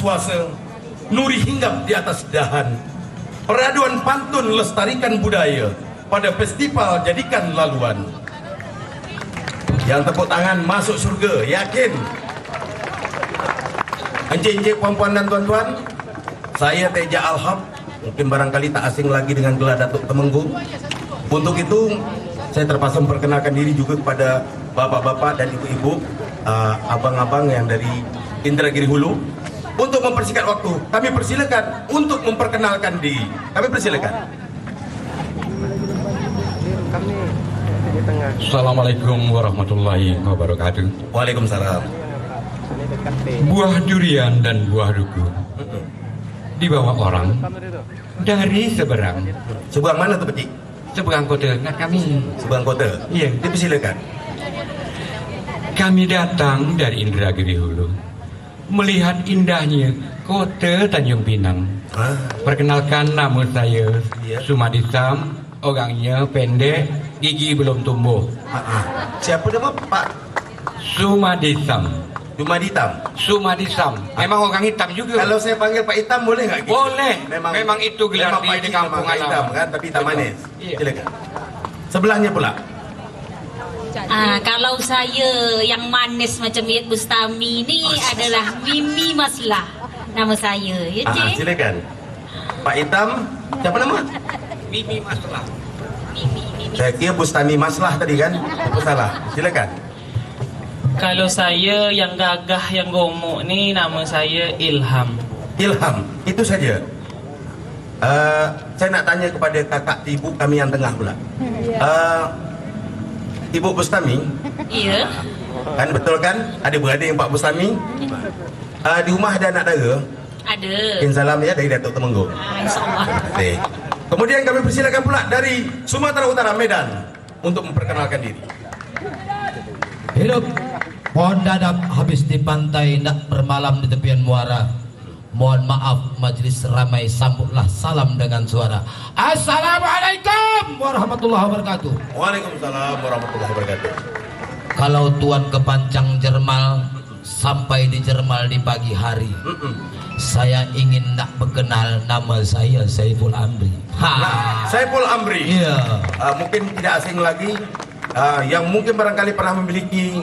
suasa, nuri hinggap di atas dahan. Peraduan pantun lestarikan budaya, pada festival jadikan laluan. Yang tepuk tangan masuk surga, yakin? Encik-encik, puan-puan dan tuan-tuan, saya Teja Alham, mungkin barangkali tak asing lagi dengan gelar Datuk Temenggung. Untuk itu, saya terpaksa memperkenalkan diri juga kepada bapak-bapak dan ibu-ibu, abang-abang yang dari Indragiri Hulu. Untuk mempersingkat waktu, kami persilakan untuk memperkenalkan diri. Kami persilakan. Assalamualaikum warahmatullahi wabarakatuh. Waalaikumsalam. Buah durian dan buah duku dibawa orang dari seberang. Seberang mana tuh, Pecik? Seberang kota. Nah, kami Seberang kota. iya, Dipersilakan. kami datang dari Indragiri Hulu melihat indahnya kota Tanjung Pinang. Perkenalkan, nama saya Iya. Sumadisam, orangnya pendek, gigi belum tumbuh. Siapa nama Pak Sumadisam. Jumaditam? Sumadisam. Memang orang hitam juga. Kalau saya panggil Pak Hitam boleh nggak? Gitu? Boleh. Memang itu gelar memang di Pak Cik kampung memang Pak Hitam halaman. kan, tapi hitam Betul. manis. Iya. Silakan. Sebelahnya pula. Kalau saya yang manis macam Yat Bustami ni adalah Mimi Maslah. Nama saya, ya Cik? Silakan. Pak Hitam, siapa nama? Mimi Maslah. Mimi. Saya kira Bustami Maslah tadi kan? Apa salah? Silakan. Kalau saya yang gagah, yang gomok ni, nama saya Ilham. Ilham, itu saja. Saya nak tanya kepada kakak ibu kami yang tengah pula. Ibu Bustami, Ya. kan betul kan? Ada beradik yang Pak Bustami. Di rumah ada anak dara. Ada. Mungkin salam ya dari Datuk Temenggung. InsyaAllah. Baik. Kemudian kami persilakan pula dari Sumatera Utara, Medan, untuk memperkenalkan diri. Hidup pohon dadap habis di pantai, nak bermalam di tepian muara. Mohon maaf majelis ramai, sambutlah salam dengan suara. Assalamualaikum warahmatullahi wabarakatuh. Waalaikumsalam warahmatullahi wabarakatuh. Kalau tuan ke Pancang Jermal, sampai di Jermal di pagi hari, saya ingin nak berkenal, nama saya Saiful Amri. Nah, Saiful Amri. Iya. Mungkin tidak asing lagi, yang mungkin barangkali pernah memiliki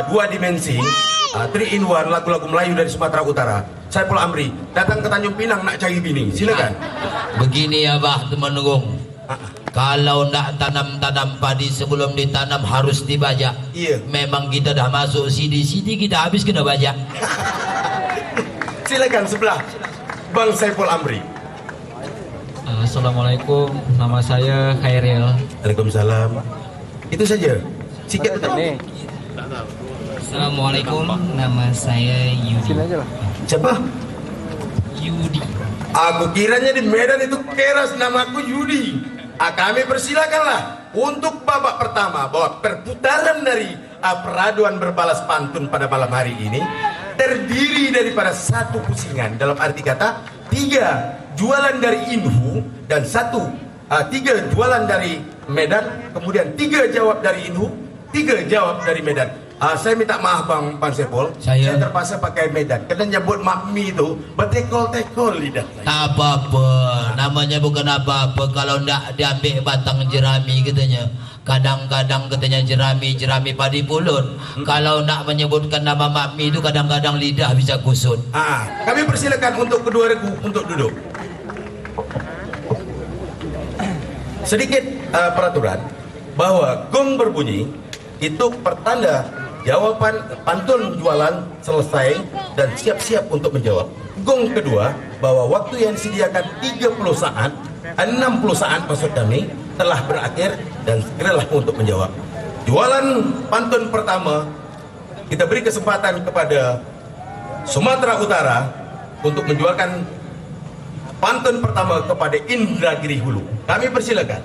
dua dimensi, 3 in 1 lagu-lagu Melayu dari Sumatera Utara. Saiful Amri datang ke Tanjung Pinang nak cari bini. Silakan. Begini ya bah temenung, kalau nak tanam padi sebelum ditanam harus dibajak. Iya. Memang kita dah masuk sidi kita habis kena bajak. Silakan sebelah Bang Saiful Amri. Assalamualaikum, nama saya Khairil. Waalaikumsalam. Itu saja. Sikit betul. Assalamualaikum, nama saya Yudi. Siapa? Yudi. Aku kiranya di Medan itu keras namaku Yudi. Kami persilakanlah untuk babak pertama bahwa perputaran dari peraduan berbalas pantun pada malam hari ini terdiri daripada satu pusingan, dalam arti kata 3 jualan dari Inhu dan 3 jualan dari Medan, kemudian 3 jawab dari Inhu, 3 jawab dari Medan. Saya minta maaf Bang Sepol, saya terpaksa pakai Medan karena nyebut makmi itu betekol-tekol lidah. Tak apa-apa, namanya bukan apa-apa kalau ndak diambil batang jerami katanya. Kadang-kadang katanya jerami padi pulut. Kalau nak menyebutkan nama makmi itu kadang-kadang lidah bisa kusut. Kami persilakan untuk kedua regu untuk duduk. Sedikit peraturan bahwa gong berbunyi itu pertanda jawaban pantun jualan selesai dan siap-siap untuk menjawab. Gong kedua bahwa waktu yang disediakan 30 saat, 60 saat maksud kami telah berakhir dan segeralah untuk menjawab. Jualan pantun pertama kita beri kesempatan kepada Sumatera Utara untuk menjualkan pantun pertama kepada Indragiri Hulu. Kami persilakan.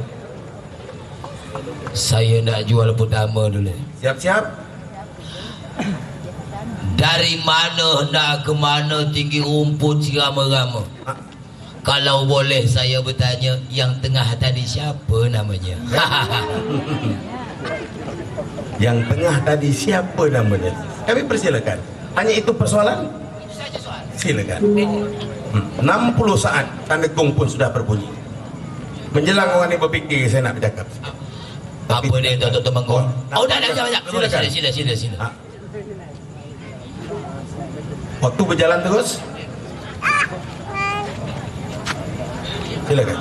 Saya nak jual pertama dulu. Siap-siap. Dari mana nak ke mana tinggi rumput rama-rama? Kalau boleh saya bertanya, yang tengah tadi siapa namanya? Yang tengah tadi siapa namanya? Kami persilakan. Hanya itu persoalan? Silakan. 60 saat tanda gong pun sudah berbunyi. Menjelang orang ini berfikir saya nak bercakap. Apa dia Datuk Temenggung? Oh, dah, Silakan. sila. Waktu berjalan terus. Silakan.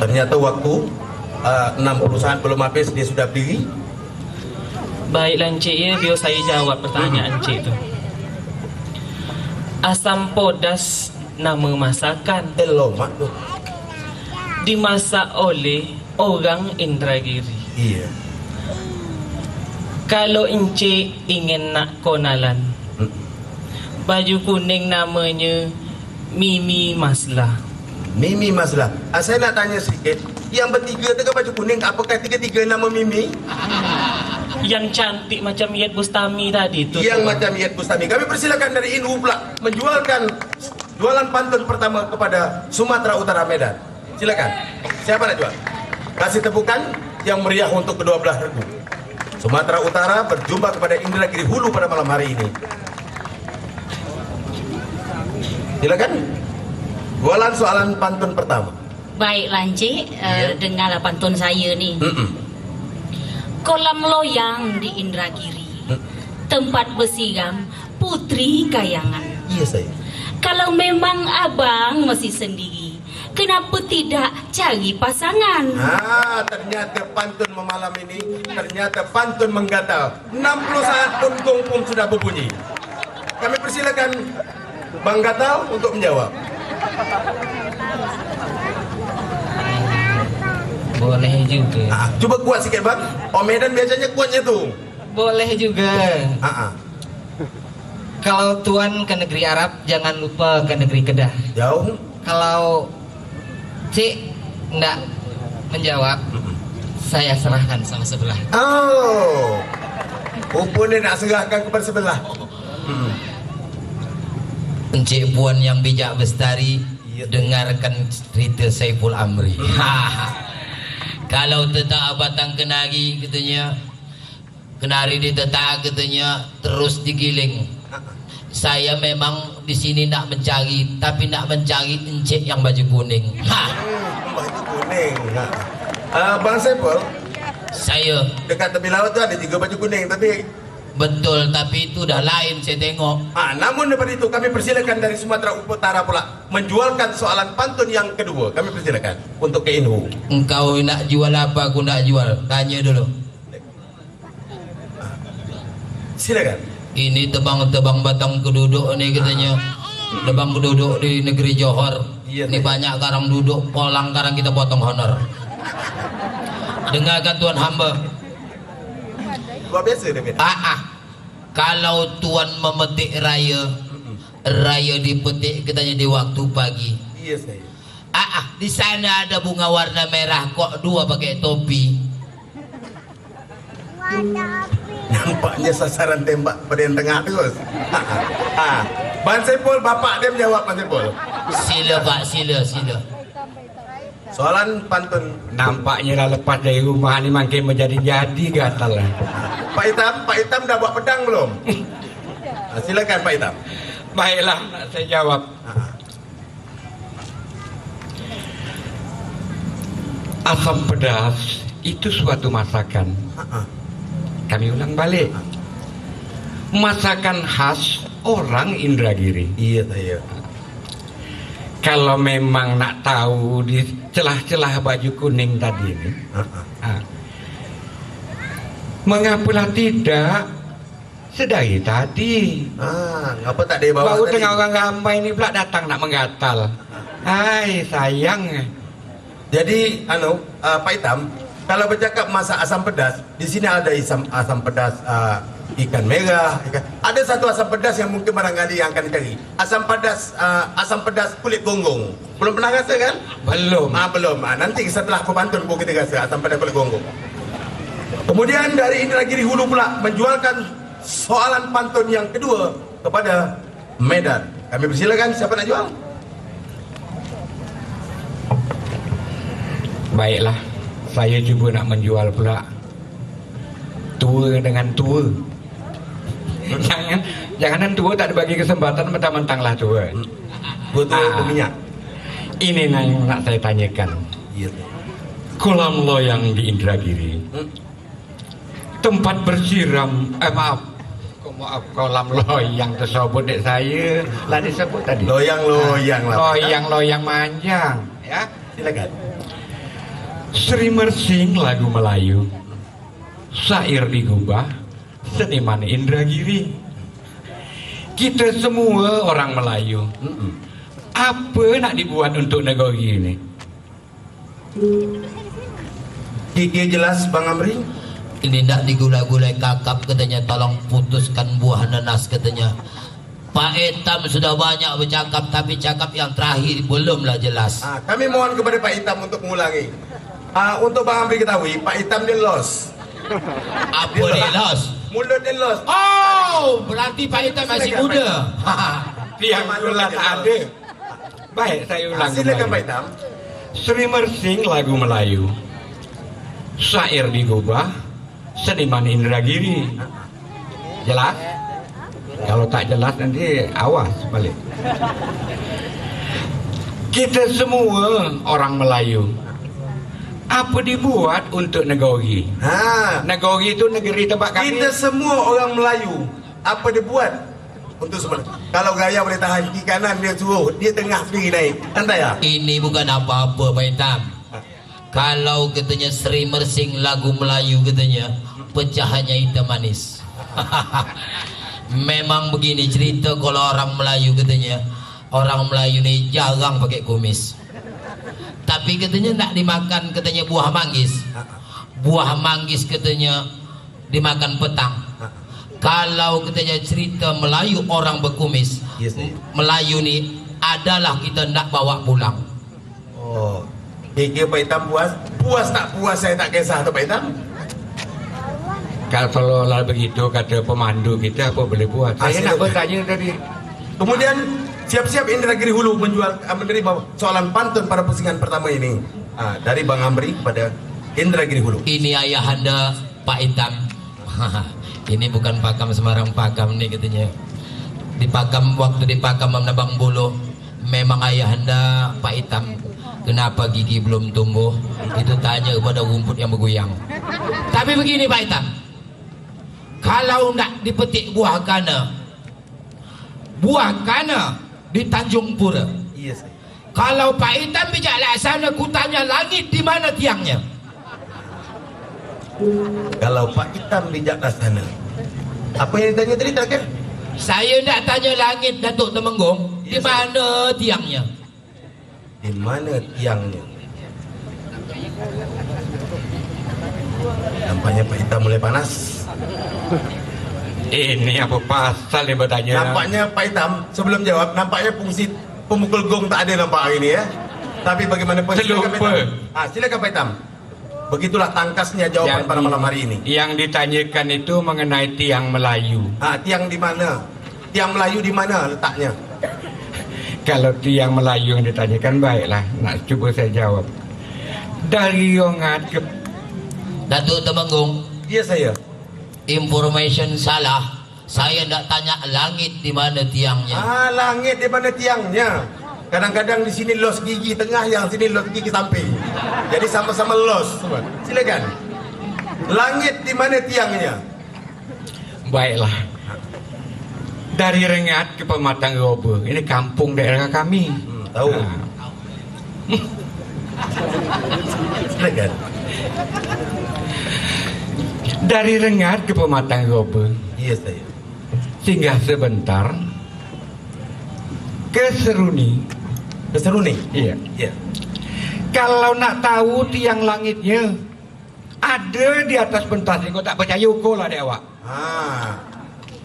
Ternyata waktu 60 saat belum habis dia sudah berdiri. Baiklah Encik ya, biar saya jawab pertanyaan Encik tu. Asam podas nama masakan Mak tu. dimasak oleh orang Indragiri. Iya. Kalau Encik ingin nak konalan, baju kuning namanya Mimi Maslah. Mimi Maslah. Saya nak tanya sikit. Yang bertiga tu kan baju kuning, apakah tiga-tiga nama Mimi? Yang cantik macam Yat Bustami tadi tu. Yang macam Yat Bustami. Kami persilakan dari Inhu pula menjualkan jualan pantun pertama kepada Sumatera Utara Medan. Silakan. Siapa nak jual? Kasih tepukan yang meriah untuk kedua belah regu. Sumatera Utara berjumpa kepada Indragiri Hulu pada malam hari ini. Silakan. Jualan soalan pantun pertama. Baiklah Encik, dengarlah pantun saya ni. Kolam loyang di Indragiri, tempat bersiram putri kayangan. Iya saya. Kalau memang abang masih sendiri, kenapa tidak cari pasangan? Ternyata pantun memalam ini, ternyata pantun menggatal. 60 saat pun gong pun sudah berbunyi. Kami persilakan Bang Gatal untuk menjawab. Boleh juga. Coba kuat sikit Bang. Om Medan biasanya kuatnya tu. Boleh juga. Ah. Kalau tuan ke negeri Arab, jangan lupa ke negeri Kedah. Jauh. Kalau Cik ndak menjawab, saya serahkan sama sebelah. Oh. Rupanya nak serahkan kepada sebelah. Encik Puan yang bijak bestari, dengarkan cerita Saiful Amri. Kalau tetap batang kenari katanya, kenari ditetak katanya, terus digiling. Saya memang di sini nak mencari, tapi nak mencari encik yang baju kuning. Baju kuning. Bang Saiful, Saya dekat tepi laut tu ada 3 baju kuning, tapi betul, tapi itu dah lain saya tengok. namun daripada itu kami persilakan dari Sumatera Utara pula menjualkan soalan pantun yang kedua. Kami persilakan untuk ke Inhu. Engkau nak jual apa, aku nak jual. Tanya dulu. Silakan. Ini tebang-tebang batang keduduk ni katanya. Tebang keduduk di negeri Johor. Iya, Ini banyak karang duduk, polang karang kita potong honor. Dengarkan tuan hamba. Luar biasa dia beda. Kalau tuan memetik raya, raya dipetik katanya di waktu pagi. Iya saya. Di sana ada bunga warna merah, kok 2 pakai topi. Nampaknya sasaran tembak pada yang tengah terus. Bang Saiful, bapak dia menjawab Bang Saiful. Sila Pak, sila. Soalan pantun. Nampaknya dah lepas dari rumah ni makin menjadi-jadi gatal lah. Pak Hitam dah buat pedang belum? Silakan Pak Hitam. Baiklah, nak saya jawab. Asam pedas itu suatu masakan. Kami ulang balik. Masakan khas orang Indragiri. Iya saya. Kalau memang nak tahu di celah-celah baju kuning tadi ini, mengapalah tidak sedari tadi. Ngapa tak dia bawa Baru tadi? tengah orang ramai ini pula datang nak menggatal. Hai sayang. Jadi, Pak Hitam, kalau bercakap masak asam pedas, di sini ada asam pedas ikan merah. Ada satu asam pedas yang mungkin barangkali yang akan dicari. Asam pedas kulit gonggong. Belum pernah rasa kan? Belum. Belum. Nanti setelah pemantun pun kita rasa asam pedas kulit gonggong. Kemudian dari Indragiri Hulu pula menjualkan soalan pantun yang kedua kepada Medan. Kami persilakan, siapa nak jual? Baiklah, saya cuba nak menjual pula. Tua dengan tua. Janganan tua tak dibagi kesempatan mentang-mentang lah tua. Gua tuh berminyak. Ini yang nak saya tanyakan. Iya. Kolam loyang di Indragiri, tempat bersiram, maaf, kolam loyang tersebut dek saya lah disebut tadi. Loyang-loyang lah. Loyang manjang, ya. Silakan. Sri Mersing lagu Melayu, syair digubah, seniman Indragiri. Kita semua orang Melayu. Apa nak dibuat untuk negeri ini? Kiki jelas Bang Amri. Ini nak digulai-gulai kakap katanya, tolong putuskan buah nanas katanya. Pak Etam sudah banyak bercakap, tapi cakap yang terakhir belumlah jelas. Kami mohon kepada Pak Hitam untuk mengulangi. Untuk Bang Amri ketahui, Pak Hitam dia los. Apa dia los? Mulut dia los. Oh, berarti Pak Etam masih Silakan, muda. Tiang gula tak ada. Baik, saya ulang Silakan Pak kembali. Hitam. Sri Mersing lagu Melayu, syair digubah, seniman Indragiri. Jelas? Kalau tak jelas nanti awas balik. Kita semua orang Melayu. Apa dibuat untuk negeri? Negeri itu negeri tempat kami. Kita semua orang Melayu. Apa dia buat untuk sebenarnya? Kalau gaya boleh tahan di kanan, dia suruh, dia tengah sendiri naik. Santai ya? Ini bukan apa-apa Pak Etam. Kalau katanya Sri Mersing lagu Melayu katanya, pecahannya hitam manis. Memang begini cerita kalau orang Melayu katanya. Orang Melayu ni jarang pakai kumis. Tapi katanya nak dimakan katanya buah manggis. Buah manggis katanya dimakan petang. Kalau katanya cerita Melayu orang berkumis, Yes, Melayu ni adalah kita nak bawa pulang. Oh, Kiki Pak Hitam puas? Puas tak puas saya tak kisah tu Pak Hitam. Kalau lah begitu kata pemandu kita, apa boleh buat? Saya Hasil nak itu. bertanya tadi. Kemudian siap-siap Indragiri Hulu menerima soalan pantun pada pusingan pertama ini. Dari Bang Amri pada Indragiri Hulu. Ini ayahanda Pak Hitam. Ini bukan pakam sembarang pakam nih katanya. Di pakam, waktu di pakam menebang bulu, memang ayahanda Pak Hitam. Kenapa gigi belum tumbuh? Itu tanya kepada rumput yang bergoyang. Tapi begini Pak Hitam, kalau nak dipetik buah kana di Tanjung Pura. Yes. Kalau Pak Hitam bijak laksana, ku tanya langit di mana tiangnya? Kalau Pak Hitam bijak sana. Apa yang ditanya tadi tak kan? Saya nak tanya langit Datuk Temenggung, di Yes, mana tiangnya? Di mana tiangnya? Nampaknya Pak Hitam mulai panas. Ini apa pasal dia bertanya? Nampaknya Pak Hitam sebelum jawab, nampaknya fungsi pemukul gong tak ada nampak hari ini ya. Tapi bagaimanapun silakan Pak Hitam. Silakan Pak Hitam. Begitulah tangkasnya jawaban Jadi, pada malam hari ini. Yang ditanyakan itu mengenai tiang Melayu. Tiang di mana? Tiang Melayu di mana letaknya? Kalau tiang Melayu yang ditanyakan, baiklah, nak cuba saya jawab. Dari Yongat ke Datuk Temenggung, Iya saya. information salah. Saya nak tanya langit di mana tiangnya. Langit di mana tiangnya? Kadang-kadang di sini los gigi tengah, yang sini los gigi samping. Jadi sama-sama los. Silakan. Langit di mana tiangnya? baiklah. Dari Rengat ke Pematang Roba, ini kampung daerah kami. Tahu. Silakan. Dari Rengat ke Pematang Roba, Iya saya. singgah sebentar ke Seruni. Keseru nih. Iya. Iya. Kalau nak tahu tiang langitnya ada di atas pentas ini, kau tak percaya ukur lah dek awak.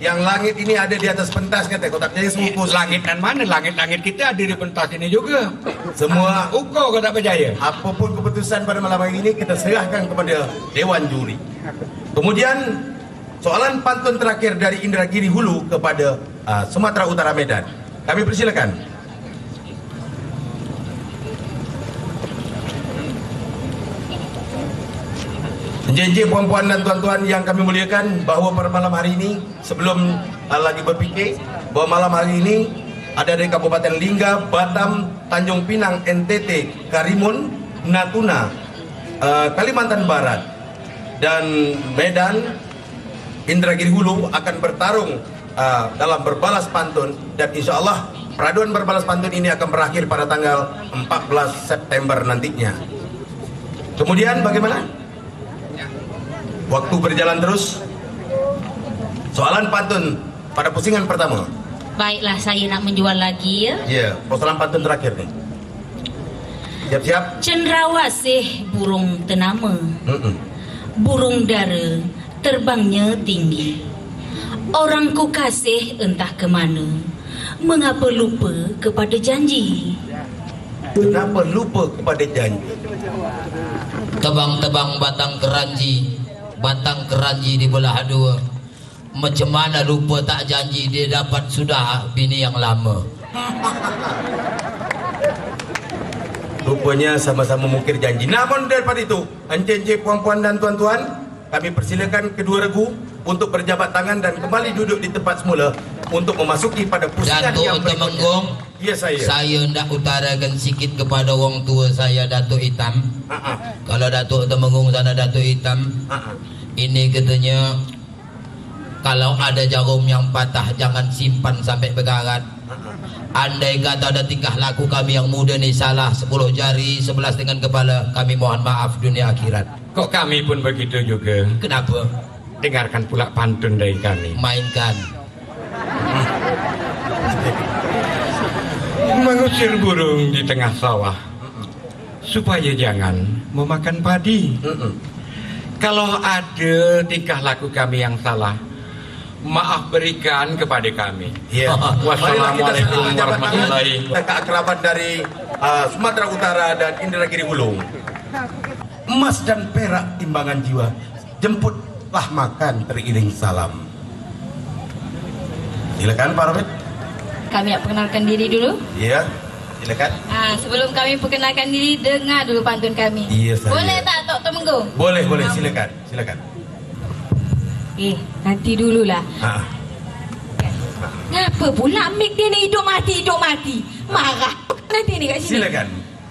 Yang langit ini ada di atas pentas kata. Kau tak percaya semua Langit dan mana? Langit-langit kita ada di pentas ini juga. Semua Ukur kau tak percaya? apapun keputusan pada malam hari ini kita serahkan kepada Dewan Juri. Kemudian soalan pantun terakhir dari Indragiri Hulu kepada Sumatera Utara Medan. Kami persilakan. Jenjang puan-puan dan tuan-tuan yang kami muliakan, bahawa pada malam hari ini sebelum lagi berpikir bahwa malam hari ini ada dari Kabupaten Lingga, Batam, Tanjung Pinang, NTT, Karimun, Natuna, Kalimantan Barat, dan Medan, Indragiri Hulu akan bertarung dalam berbalas pantun, dan insya Allah peraduan berbalas pantun ini akan berakhir pada tanggal 14 September nantinya. Kemudian bagaimana? Waktu berjalan terus. Soalan pantun pada pusingan pertama. Baiklah, saya nak menjual lagi ya. Iya, soalan pantun terakhir nih. Siap-siap. Cendrawasih burung tenama, burung dara terbangnya tinggi. Orang ku kasih entah kemana, mengapa lupa kepada janji? Kenapa lupa kepada janji? Tebang-tebang batang keranji dibelah dua. Macam mana lupa tak janji dia dapat sudah bini yang lama. Rupanya sama-sama mungkir janji. Namun daripada itu, encik-encik, puan-puan dan tuan-tuan, kami persilakan kedua regu untuk berjabat tangan dan kembali duduk di tempat semula untuk memasuki pada pusingan Datuk yang berikutnya. Temenggung, Ya saya. saya hendak utarakan sikit kepada orang tua saya, Datuk Hitam. Kalau Datuk Temenggung sana Datuk Hitam, ini katanya kalau ada jarum yang patah jangan simpan sampai berkarat. Andai kata ada tingkah laku kami yang muda ni salah 10 jari 11 dengan kepala, kami mohon maaf dunia akhirat. Kok kami pun begitu juga? Kenapa? Dengarkan pula pantun dari kami. Mainkan. Mengusir burung di tengah sawah supaya jangan memakan padi. Kalau ada tingkah laku kami yang salah, maaf berikan kepada kami. Ya. Wassalamualaikum warahmatullahi wabarakatuh. Keakraban dari Sumatera Utara dan Indragiri Hulu. Emas dan perak timbangan jiwa, jemputlah makan teriring salam. Silakan Pak Robert. Kami nak perkenalkan diri dulu. Iya, silakan. Sebelum kami perkenalkan diri, dengar dulu pantun kami. Iya, saya. Boleh tak Tok Temenggung? Boleh, silakan. Nanti dululah. Ah. Ngapa pula mic dia ni hidup mati? Marah nanti ni kat sini. Silakan.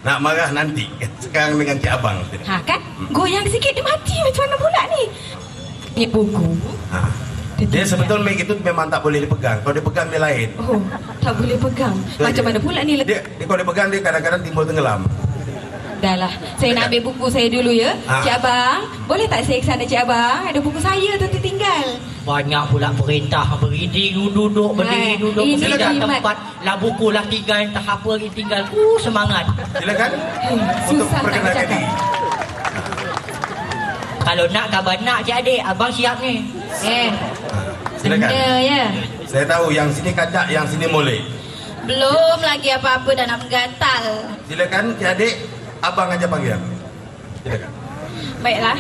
Nak marah nanti. Sekarang dengan Cik Abang. Kan? Goyang sikit dia mati. Macam mana pula ni? Ni buku. Dia sebetulnya mic itu memang tak boleh dipegang. Kalau dipegang dia lain. Oh, tak boleh pegang. Macam mana pula ni? Dia kalau dipegang dia kadang-kadang timbul tenggelam. Dah lah, saya nak ambil buku saya dulu ya. Cik Abang, boleh tak saya ke sana Cik Abang? Ada buku saya tu tertinggal. Banyak pula perintah, berdiri duduk, ini pindah jimat. tempat. Lah buku lah tinggal, entah apa lagi tinggal. Semangat. Silakan untuk Susah nak perkenalkan bercakap. diri. Kalau nak kabar nak cik adik, abang siap ni. Silakan. Ya. Saya tahu yang sini kacak, yang sini molek. Belum lagi apa-apa dah nak menggatal. Silakan Cik Adik, abang aja panggil. Silakan. Baiklah.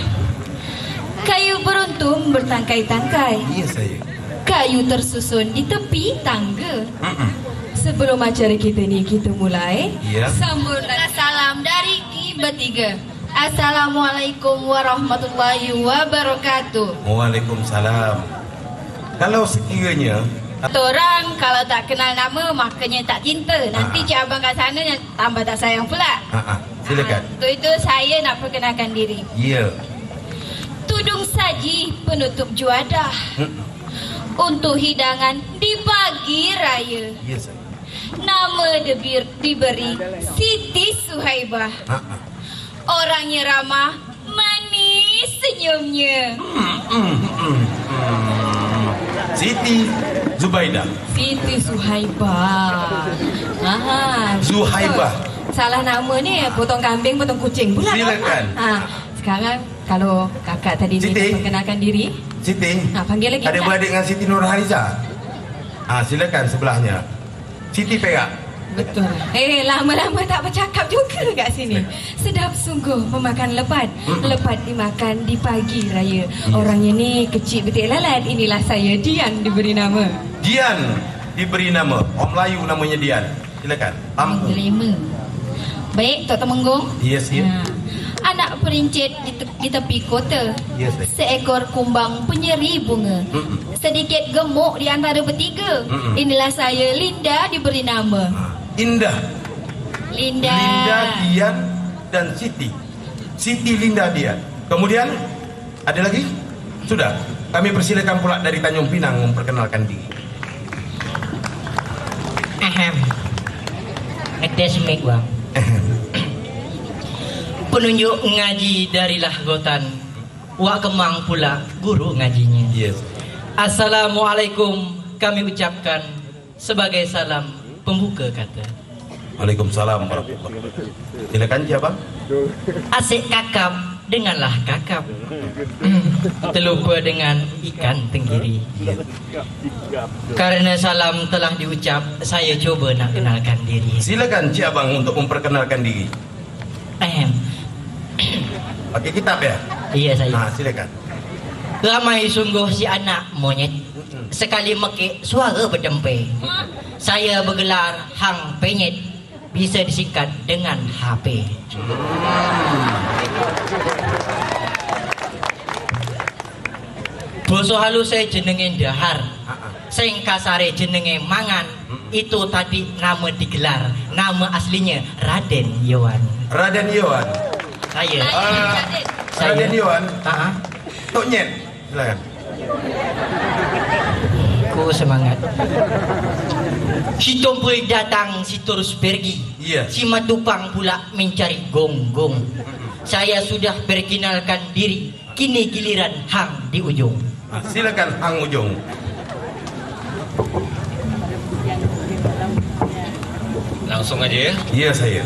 Kayu beruntung bertangkai-tangkai. Iya saya. Kayu tersusun di tepi tangga. Sebelum acara kita ni kita mulai, Ya. sambutlah salam dari bertiga. Assalamualaikum warahmatullahi wabarakatuh. Waalaikumsalam. Kalau sekiranya Orang kalau tak kenal nama makanya tak cinta. Nanti Cik Abang kat sana yang tambah tak sayang pula. silakan. Untuk itu saya nak perkenalkan diri. Ya. Tudung saji penutup juadah untuk hidangan di pagi raya. Ya saya. Nama diberi Siti Suhaibah. Orangnya ramah, manis senyumnya. Siti Zubaidah. Siti Suhaibah. Zuhaibah. Salah nama ni potong kambing, potong kucing pula. Silakan. Sekarang kalau kakak tadi ni Siti. dah perkenalkan diri, Siti. panggil lagi. Ada beradik dengan Siti Nurhaliza? Silakan sebelahnya. Siti Perak. Betul. Lama-lama tak bercakap juga kat sini. Sedap sungguh memakan lepat. Lepat dimakan di pagi raya. Orangnya ni kecil betik lalat. Inilah saya, Dian diberi nama. Dian diberi nama. Orang Melayu namanya Dian. Silakan. Ampu. Lima. Baik, Tok Temenggung. Yes, ya. Anak perincit di tepi kota. Yes, Seekor kumbang penyeri bunga. sedikit gemuk di antara bertiga. Inilah saya, Linda, diberi nama. Indah, Linda. Linda, Dian, dan Siti. Siti, Linda, Dian. Kemudian ada lagi? Sudah. Kami persilakan pula dari Tanjung Pinang memperkenalkan diri. Ngetes mic bang. Penunjuk ngaji dari Lahgotan. Wak Kemang pula guru ngajinya. Yes. Assalamualaikum kami ucapkan sebagai salam pembuka kata. Waalaikumsalam warahmatullahi wabarakatuh. Silakan siapa? Asik kakap denganlah kakap. Terlupa dengan ikan tenggiri. Karena salam telah diucap, saya coba nak kenalkan diri. Silakan Cik Abang untuk memperkenalkan diri. Pakai kitab ya? Iya saya. Nah, silakan. Ramai sungguh si anak monyet. Sekali mekik suara berdempe. Saya bergelar Hang Penyet. Bisa disingkat dengan HP. Boso halus saya jenenge dahar. Sing kasare jenenge mangan. Itu tadi nama digelar. Nama aslinya Raden Yohan. Raden Yohan. Saya. Raden Yohan. Tok Nyet. Silakan. Ku semangat. Si Tompel datang, si terus pergi. Iya. Si Matupang pula mencari gonggong. Saya sudah perkenalkan diri. Kini giliran Hang di ujung. Nah, silakan Hang Ujung. Langsung aja ya. Iya saya.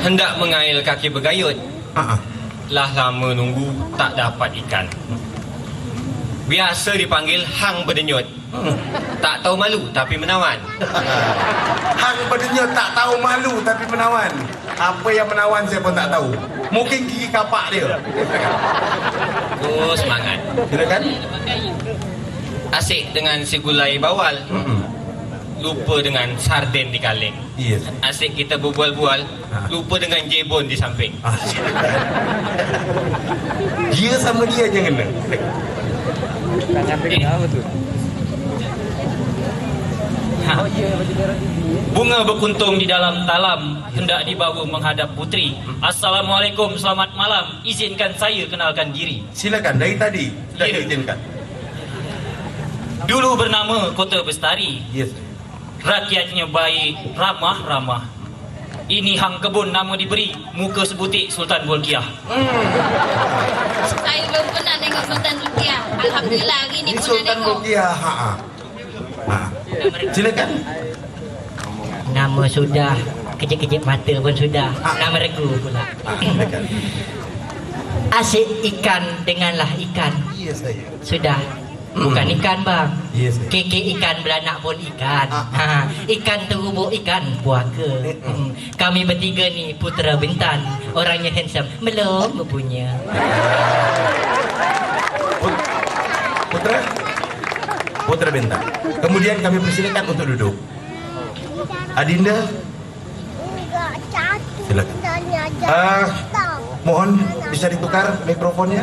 Hendak mengail kaki bergayut. Telah lama nunggu tak dapat ikan. Biasa dipanggil Hang Berdenyut. Tak tahu malu tapi menawan. Hang Berdenyut tak tahu malu tapi menawan. Apa yang menawan saya pun tak tahu. Mungkin gigi kapak dia. Oh, semangat. Silakan. Asik dengan si gulai bawal. Lupa dengan sarden di kaleng. Yes. Asik kita berbual-bual. Lupa dengan jebon di samping. Dia sama dia je kena. Bunga berkuntung di dalam talam, hendak dibawa menghadap putri. Assalamualaikum, selamat malam. Izinkan saya kenalkan diri. Silakan, dari tadi sudah Ya. diizinkan. Dulu bernama Kota Bestari. Yes. Rakyatnya baik, ramah-ramah. Ini Hang Kebun nama diberi, muka sebutik Sultan Bolkiah. Saya belum pernah tengok Sultan Rukiah. Alhamdulillah hari ni Ini pernah Sultan tengok. Rukiah. Silakan. Nama sudah, kejap-kejap mata pun sudah. Nama regu pula. Silakan. Asik ikan denganlah ikan. Yes saya. Sudah. Bukan ikan bang. Yes. Keke ikan beranak pun ikan. Ikan terubuk ikan puaka. Kami bertiga ni putera Bintan. Orangnya handsome. Belum mempunyai. Putra Bintang. Kemudian kami persilakan untuk duduk. Adinda, silakan. Mohon bisa ditukar mikrofonnya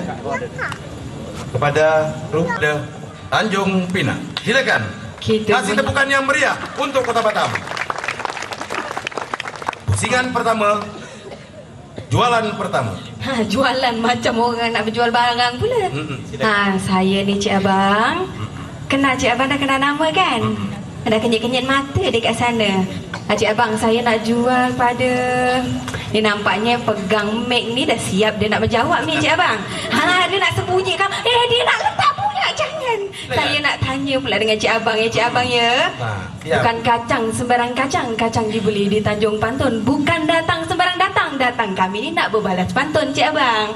kepada Rupda Tanjung Pinang. Silakan. Kasih tepukan yang meriah untuk Kota Batam. Pusingan pertama, jualan pertama. Jualan macam orang nak berjual barang pula. Saya ni Cik Abang. Kenal Cik Abang, dah kenal nama kan? Ada kenyit-kenyit mata dekat sana. Cik Abang, saya nak jual pada... Dia nampaknya pegang mic ni dah siap dia nak menjawab ni Cik Abang. Dia nak sembunyi kan? Dia nak letak pula, jangan. Saya nak tanya pula dengan Cik Abang ya, Cik Abang ya. Bukan kacang sembarang kacang. Kacang dibeli di Tanjung Pantun. Bukan datang sembarang datang. Datang kami ni nak berbalas pantun Cik Abang.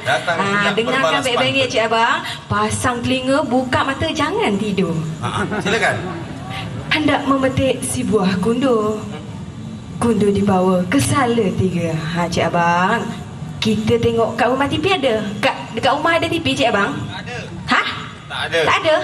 Dengarkan baik-baik ya Cik Abang. Pasang telinga, buka mata, jangan tidur. Silakan. Hendak memetik si buah kundur. Kundur dibawa ke sala 3. Cik Abang, kita tengok kat rumah TV ada? Dekat rumah ada TV Cik Abang? Ada. Tak ada? Tak ada?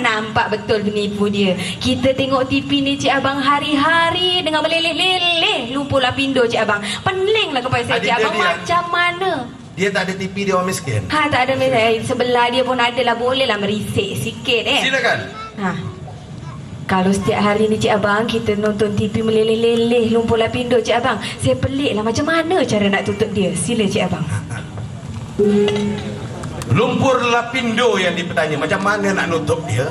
Nampak betul penipu dia. Kita tengok TV ni Cik Abang hari-hari dengan meleleh-leleh. Lupalah pindo Cik Abang. Peninglah kepada saya Cik Abang. Macam mana Dia tak ada TV, dia orang miskin. Ha, tak ada sebelah dia pun ada lah, boleh lah merisik sikit Silakan. Ha. Kalau setiap hari ni Cik Abang kita nonton TV meleleh-leleh lumpur lapindo Cik Abang, saya pelik lah macam mana cara nak tutup dia. Sila Cik Abang. Lumpur lapindo yang dipertanya, macam mana nak nutup dia?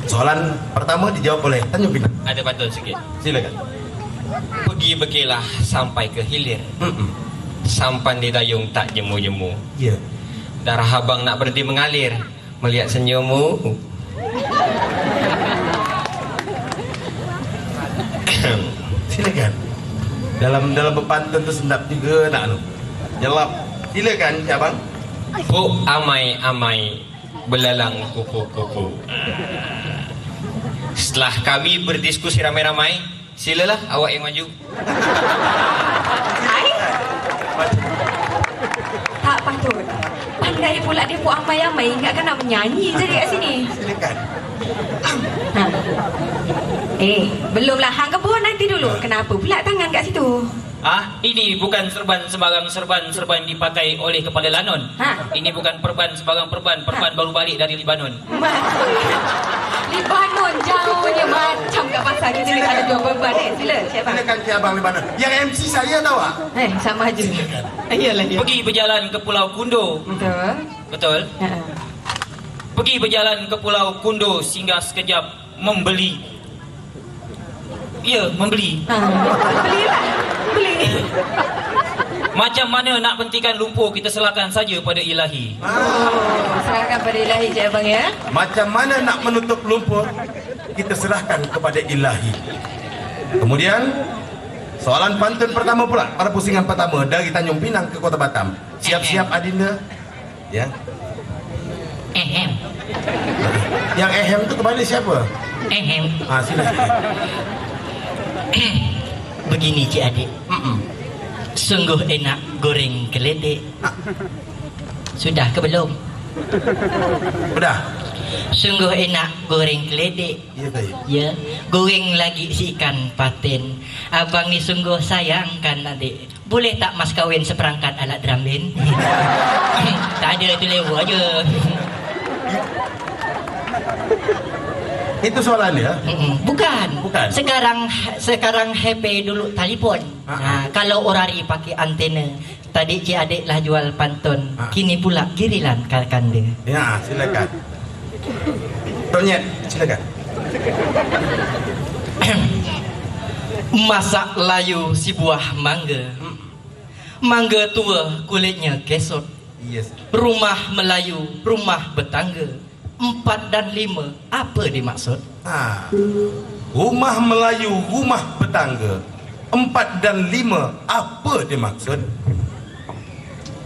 Soalan pertama dijawab oleh Tanjung Pinang. Ada pantun sikit. Silakan. Pergi begilah sampai ke hilir. Sampan di dayung tak jemu-jemu. Ya. Darah abang nak berhenti mengalir melihat senyummu. Silakan. Dalam berpantun tu sedap juga nak lu. Jawab. Silakan Cik Abang. Puk amai-amai belalang kuku-kuku. Setelah kami berdiskusi ramai-ramai, silalah awak yang maju. Hai. Tak patut. Pandai pula dia buat amai-amai, ingatkan nak menyanyi je dekat sini. Silakan. Ha. Belumlah, hang kebun nanti dulu. Kenapa pula tangan kat situ? Ini bukan serban sembarang serban dipakai oleh kepala Lanon. Ini bukan perban sembarang perban baru balik dari Libanon. Libanon jauhnya macam kat pasar kita ni ada jual perban Sila Cik Abang. Silakan Cik Abang Libanon. Yang MC saya tahu tak? Sama aja. Iyalah dia. Pergi berjalan ke Pulau Kundo. Betul. Betul. Pergi berjalan ke Pulau Kundo singgah sekejap membeli. Ya, membeli. Belilah. Beli. Macam mana nak hentikan lumpur, kita serahkan saja pada ilahi. Serahkan pada ilahi Cik Abang ya. Macam mana nak menutup lumpur, kita serahkan kepada ilahi. Kemudian soalan pantun pertama pula pada pusingan pertama dari Tanjung Pinang ke Kota Batam. Siap-siap Adinda. Ya. Yang ehem tu kembali siapa? Silakan. Begini Cik Adik. Sungguh enak goreng keledek. Sudah ke belum? Sudah. Sungguh enak goreng keledek. Ya, saya. Ya, goreng lagi si ikan patin. Abang ni sungguh sayang kan adik. Boleh tak mas kawin seperangkat alat drum band? Tak ada, itu lewa aja. Itu soalan dia? Bukan. Bukan. Sekarang HP dulu telefon. Kalau orari pakai antena. Tadi Cik Adik lah jual pantun. Kini pula kirilan kanda. Ya, silakan. Tonyet, silakan. Masak layu si buah mangga. Mangga tua kulitnya kesot. Yes. Rumah Melayu, rumah bertangga. 4 dan 5, apa dimaksud? Rumah Melayu, rumah bertangga. 4 dan 5, apa dimaksud?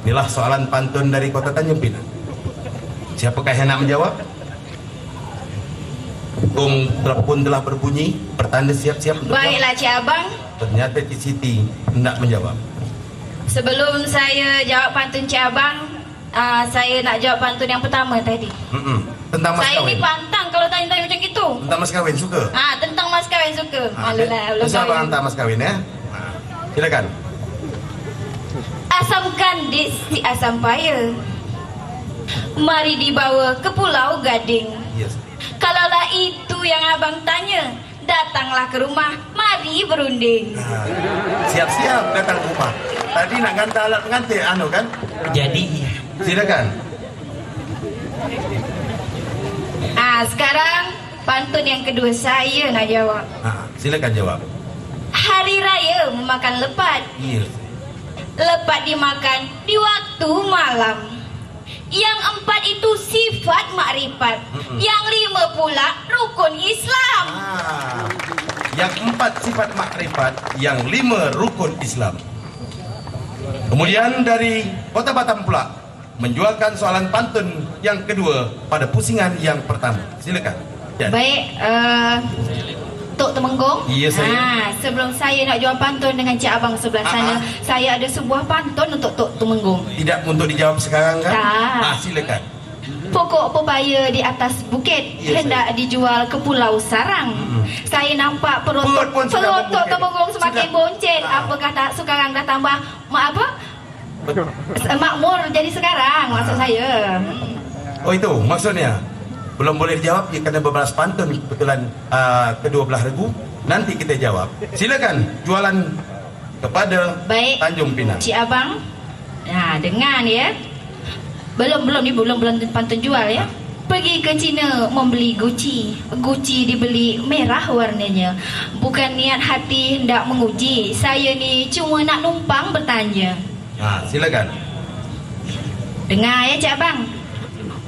Inilah soalan pantun dari Kota Tanjung Pinang. Siapakah yang nak menjawab? Gong telepon telah berbunyi, pertanda siap-siap untuk Baiklah Cik Abang. Ternyata Cik Siti hendak menjawab. Sebelum saya jawab pantun Cik Abang, saya nak jawab pantun yang pertama tadi. Tentang mas Saya kahwin. ni pantang kalau tanya-tanya macam gitu. Tentang mas kahwin suka? Tentang mas kahwin suka. Malulah belum Terus abang kahwin. hantar mas kahwin ya. Silakan. Asam kandis si asam paya, mari dibawa ke Pulau Gading. Yes. Kalaulah itu yang abang tanya, datanglah ke rumah, mari berunding. Siap-siap datang ke rumah. Tadi nak gantar alat pengantin kan? Jadi Silakan. Sekarang pantun yang kedua saya nak jawab. Silakan jawab. Hari raya memakan lepat. Yes. Lepat dimakan di waktu malam. Yang 4 itu sifat makrifat. Yang 5 pula rukun Islam. Yang 4 sifat makrifat, yang 5 rukun Islam. Kemudian dari Kota Batam pula menjualkan soalan pantun yang kedua pada pusingan yang pertama. Silakan. Ya. Baik, Tok Temenggung. Ya, saya. Sebelum saya nak jawab pantun dengan Cik Abang sebelah sana, saya ada sebuah pantun untuk Tok Temenggung. Tidak untuk dijawab sekarang kan? Tak. Silakan. Pokok pepaya di atas bukit hendak dijual ke Pulau Sarang. Saya nampak Perut pun sudah membungkit. Temenggung semakin Sudah. boncet. Apakah tak sekarang dah tambah makmur jadi sekarang maksud saya. Oh itu maksudnya. Belum boleh dijawab ya, kerana berbalas pantun kebetulan kedua belah regu. Nanti kita jawab. Silakan jualan kepada Baik. Tanjung Pinang. Cik Abang. Nah, dengar ya. Belum pantun jual ya. Pergi ke China membeli Gucci. Gucci dibeli merah warnanya. Bukan niat hati hendak menguji. Saya ni cuma nak numpang bertanya. Silakan. Dengar ya Cik Abang.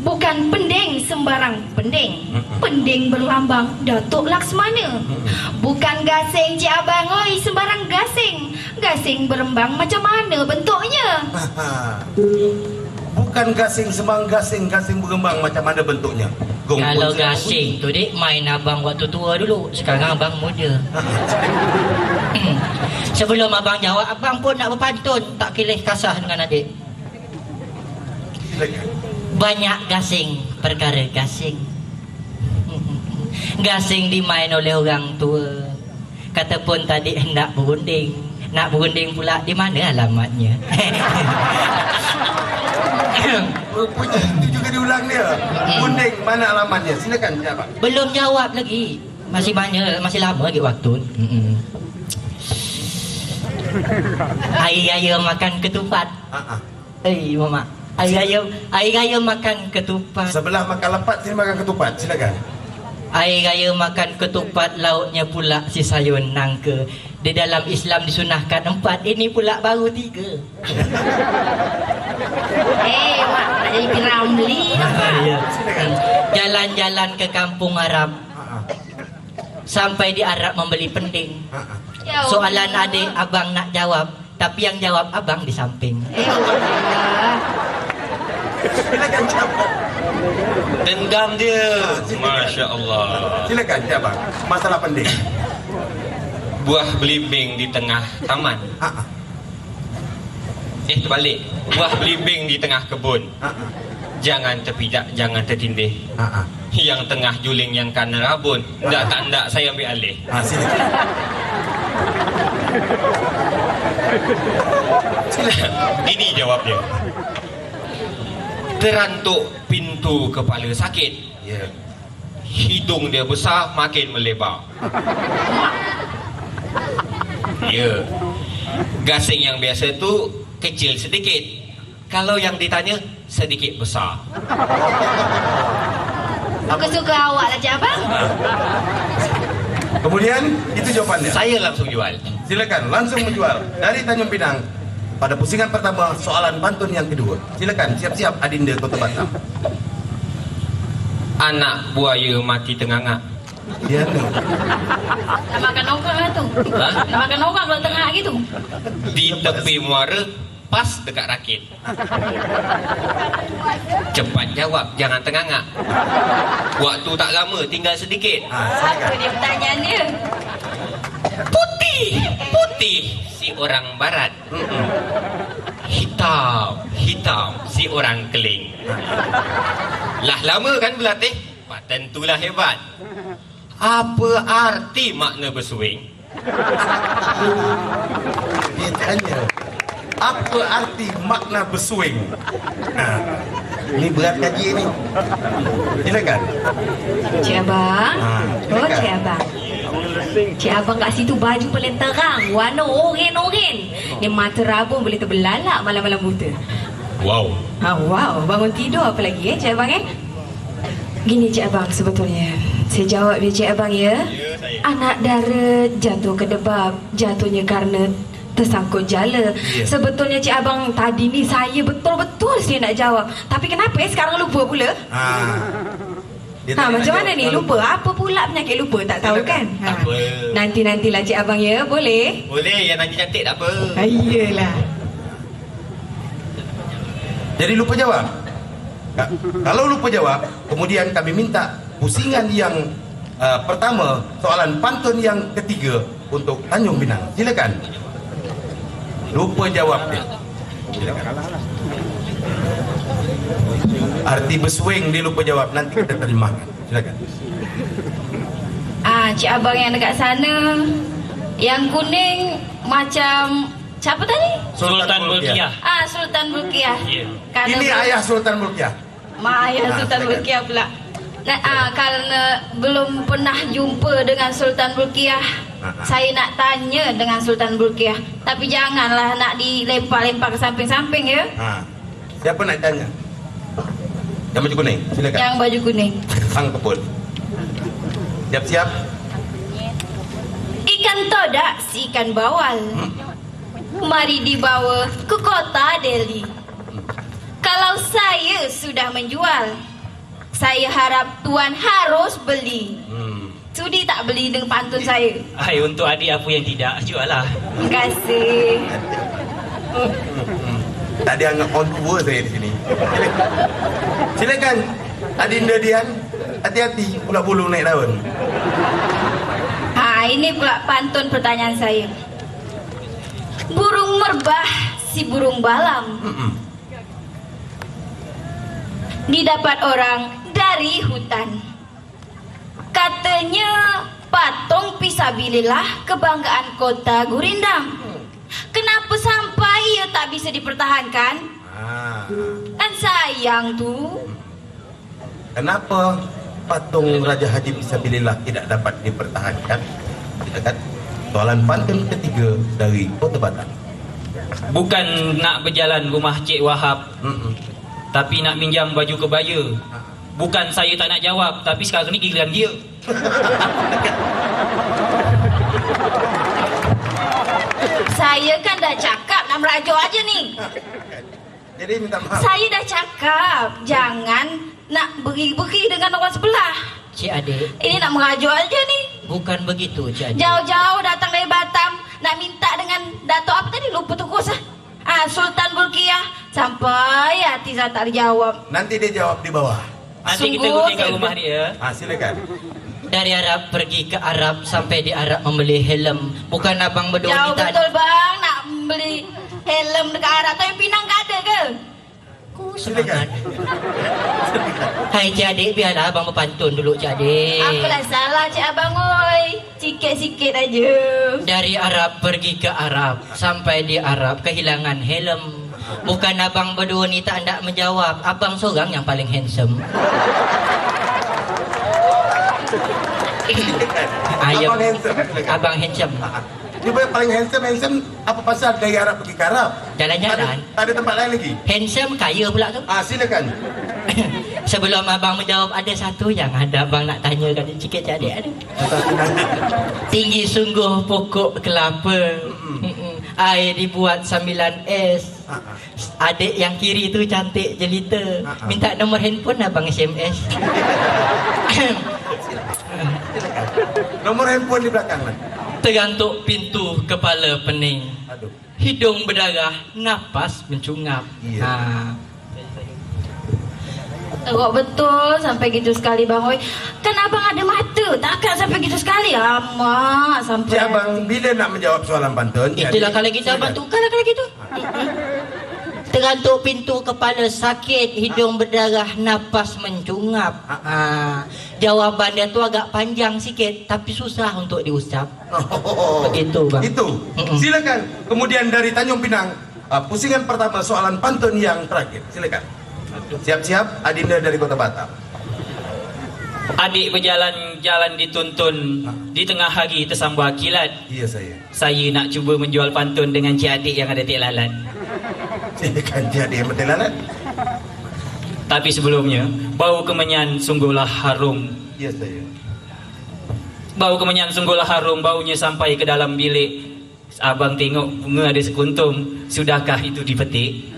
Bukan pending sembarang pending. Pending berlambang Datuk Laksmana. Bukan gasing Cik Abang, oi, sembarang gasing. Gasing berembang macam mana bentuknya? Bukan gasing sembarang gasing. Gasing berembang macam mana bentuknya? Gong Kalau pun gasing tu dik main abang waktu tua dulu. Sekarang abang muda. Sebelum abang jawab, abang pun nak berpantun. Tak kilih kasah dengan adik. Silakan. Banyak gasing, perkara gasing. Gasing dimain oleh orang tua. Kata pun tadi hendak berunding. Nak berunding pula di mana alamatnya? Rupanya itu juga diulang dia. Unding mana alamatnya? Silakan jawab. Belum jawab lagi. Masih banyak, masih lama lagi waktu. Hari raya makan ketupat. Mama. Hari raya makan ketupat. Sebelah makan lepat, sini makan ketupat. Silakan. Hari raya makan ketupat, lauknya pula si sayur nangka. Di dalam Islam disunahkan 4, ini pula baru 3. Mak nak jadi Piramli. Jalan-jalan ke kampung Arab. Sampai di Arab membeli pending. Ya Allah. Soalan adik abang nak jawab, tapi yang jawab abang di samping. Silakan jawab. Dendam dia. Masya Allah. Silakan jawab. Masalah pendek. Buah belimbing di tengah taman. Terbalik. Buah belimbing di tengah kebun. Jangan terpijak, jangan tertindih. Yang tengah juling, yang kanan rabun. Tak saya ambil alih. Silakan. Ini jawabnya. Terantuk pintu kepala sakit. Hidung dia besar, makin melebar. Ya. Gasing yang biasa tu kecil sedikit. Kalau yang ditanya sedikit besar. Aku suka awak lah Cik Abang. Kemudian itu jawapannya. Saya langsung jual. Silakan langsung menjual dari Tanjung Pinang. Pada pusingan pertama, soalan pantun yang kedua. Silakan siap-siap Adinda Kota Batam. Anak buaya mati tengangak. Ya tu. Nak makan nongkrong lah tu. Nak makan nongkrong kalau tengah gitu. Di tepi muara, pas dekat rakit. Cepat jawab, jangan tengangak. Waktu tak lama, tinggal sedikit. Apa dia pertanyaan dia? Putih si orang barat. Hitam si orang keling. Lah lama kan berlatih? Tentulah hebat. Apa arti makna bersuing? Dia tanya, apa arti makna bersuing? Ini berat kaji ni. Silakan. Cik Abang. Silakan. Cik Abang. Cik Abang kat situ baju paling terang, warna oren-oren. Ni mata rabun boleh terbelalak malam-malam buta. Wow. Wow, bangun tidur apa lagi Cik Abang Gini Cik Abang sebetulnya. Saya jawab dia Cik Abang ya. Anak dara jatuh ke debab, jatuhnya karena tersangkut jala. Sebetulnya Cik Abang tadi ni saya betul-betul saya nak jawab. Tapi kenapa sekarang lupa pula? Macam mana ni lupa? Apa pula penyakit lupa tak tahu kan? Tak apa. Nanti-nantilah Cik Abang ya, boleh? Boleh, yang nanti cantik tak apa. Iyalah. Jadi lupa jawab. Kalau lupa jawab, kemudian kami minta pusingan yang pertama, soalan pantun yang ketiga untuk Tanjung Pinang. Silakan. Lupa jawab dia. Silakan. Arti berswing dia lupa jawab, nanti kita terjemahkan. Silakan. Cik abang yang dekat sana, yang kuning macam siapa tadi? Sultan Bulkiah. Sultan Bulkiah. Ya. Ini ayah Sultan Bulkiah. Mak ayah Sultan silakan. Bulkiah pula. Karena belum pernah jumpa dengan Sultan Bulkiah, saya nak tanya dengan Sultan Bulkiah. Tapi janganlah nak dilempar-lempar ke samping-samping ya. Siapa nak tanya? Yang baju kuning, silakan. Yang baju kuning. Sang kebun. Siap-siap. Ikan todak si ikan bawal. Mari dibawa ke kota Delhi. Kalau saya sudah menjual, saya harap tuan harus beli. Sudi tak beli dengan pantun saya? Hai, untuk adik apa yang tidak, jual lah. Terima kasih. Tak ada anggap on tua saya di sini. Silakan. Adinda Dian, hati-hati pula bulu naik daun. Ini pula pantun pertanyaan saya. Burung merbah si burung balam. Didapat orang dari hutan. Katanya patung Fisabilillah kebanggaan kota Gurindam. Kenapa sampai ia tak bisa dipertahankan? Kan sayang tuh. Kenapa patung Raja Haji Fisabilillah tidak dapat dipertahankan? Silakan. Soalan pantun ketiga dari Kota Batam. Bukan nak berjalan rumah Cik Wahab, tapi nak minjam baju kebaya. Bukan saya tak nak jawab, tapi sekarang ni giliran dia. Saya kan dah cakap nak merajuk aja nih. Jadi minta maaf. Saya dah cakap jangan nak beri-beri dengan orang sebelah. Cik adik, Ini nak merajuk aja nih. bukan begitu Cik adik. Jauh-jauh datang dari Batam nak minta dengan Dato' apa tadi, lupa terus Sultan Bulkiah. Sampai hati saya tak dijawab. Nanti dia jawab di bawah. Nanti kita Sungguh, gunting kat rumah dia. Silakan. Dari Arab pergi ke Arab, sampai di Arab membeli helm. Bukan abang berdua Jauh ni tak betul bang nak beli helm dekat Arab. Tapi Pinang tak ada ke? semangat. Hai Cik adik, biarlah abang berpantun dulu Cik adik. Apalah salah cik abang oi. Sikit-sikit aja. Dari Arab pergi ke Arab, sampai di Arab kehilangan helm. Bukan abang berdua ni tak hendak menjawab, abang seorang yang paling handsome. Ayam. Abang handsome. Abang handsome. Dia paling handsome. Apa pasal dari Arab pergi ke Arab? Jalan-jalan. Tak ada tempat lain lagi. Handsome kaya pula tu. Silakan. Sebelum abang menjawab, ada satu yang ada abang nak tanyakan sikit Cik adik. Ada. Tinggi sungguh pokok kelapa. Air dibuat sambilan es. Adik yang kiri tu cantik jelita. Minta nombor handphone abang SMS. Nomor handphone di belakang lah. Tergantuk pintu kepala pening. Hidung berdarah, napas mencungap. Teruk betul sampai gitu sekali bang oi. Kan abang ada mata, takkan sampai gitu sekali. Lama sampai. Cik abang bila nak menjawab soalan pantun? Itulah kalau kita abang tukar lah kalau gitu. Tergantuk pintu kepala sakit, hidung berdarah, napas mencungap. Jawaban dia tu agak panjang sikit, tapi susah untuk diucap. Begitu bang. Itu. Silakan. Kemudian dari Tanjung Pinang, pusingan pertama soalan pantun yang terakhir. Silakan. Siap-siap, Adinda dari Kota Batam. Adik berjalan-jalan dituntun, di tengah hari tersambar kilat. Iya saya. Saya nak cuba menjual pantun dengan cik adik yang ada tiak lalat. Silakan Cik Adik yang bertelalat. Tapi sebelumnya, bau kemenyan sungguhlah harum. Iya saya. Bau kemenyan sungguhlah harum, baunya sampai ke dalam bilik. Abang tengok bunga ada sekuntum, sudahkah itu dipetik?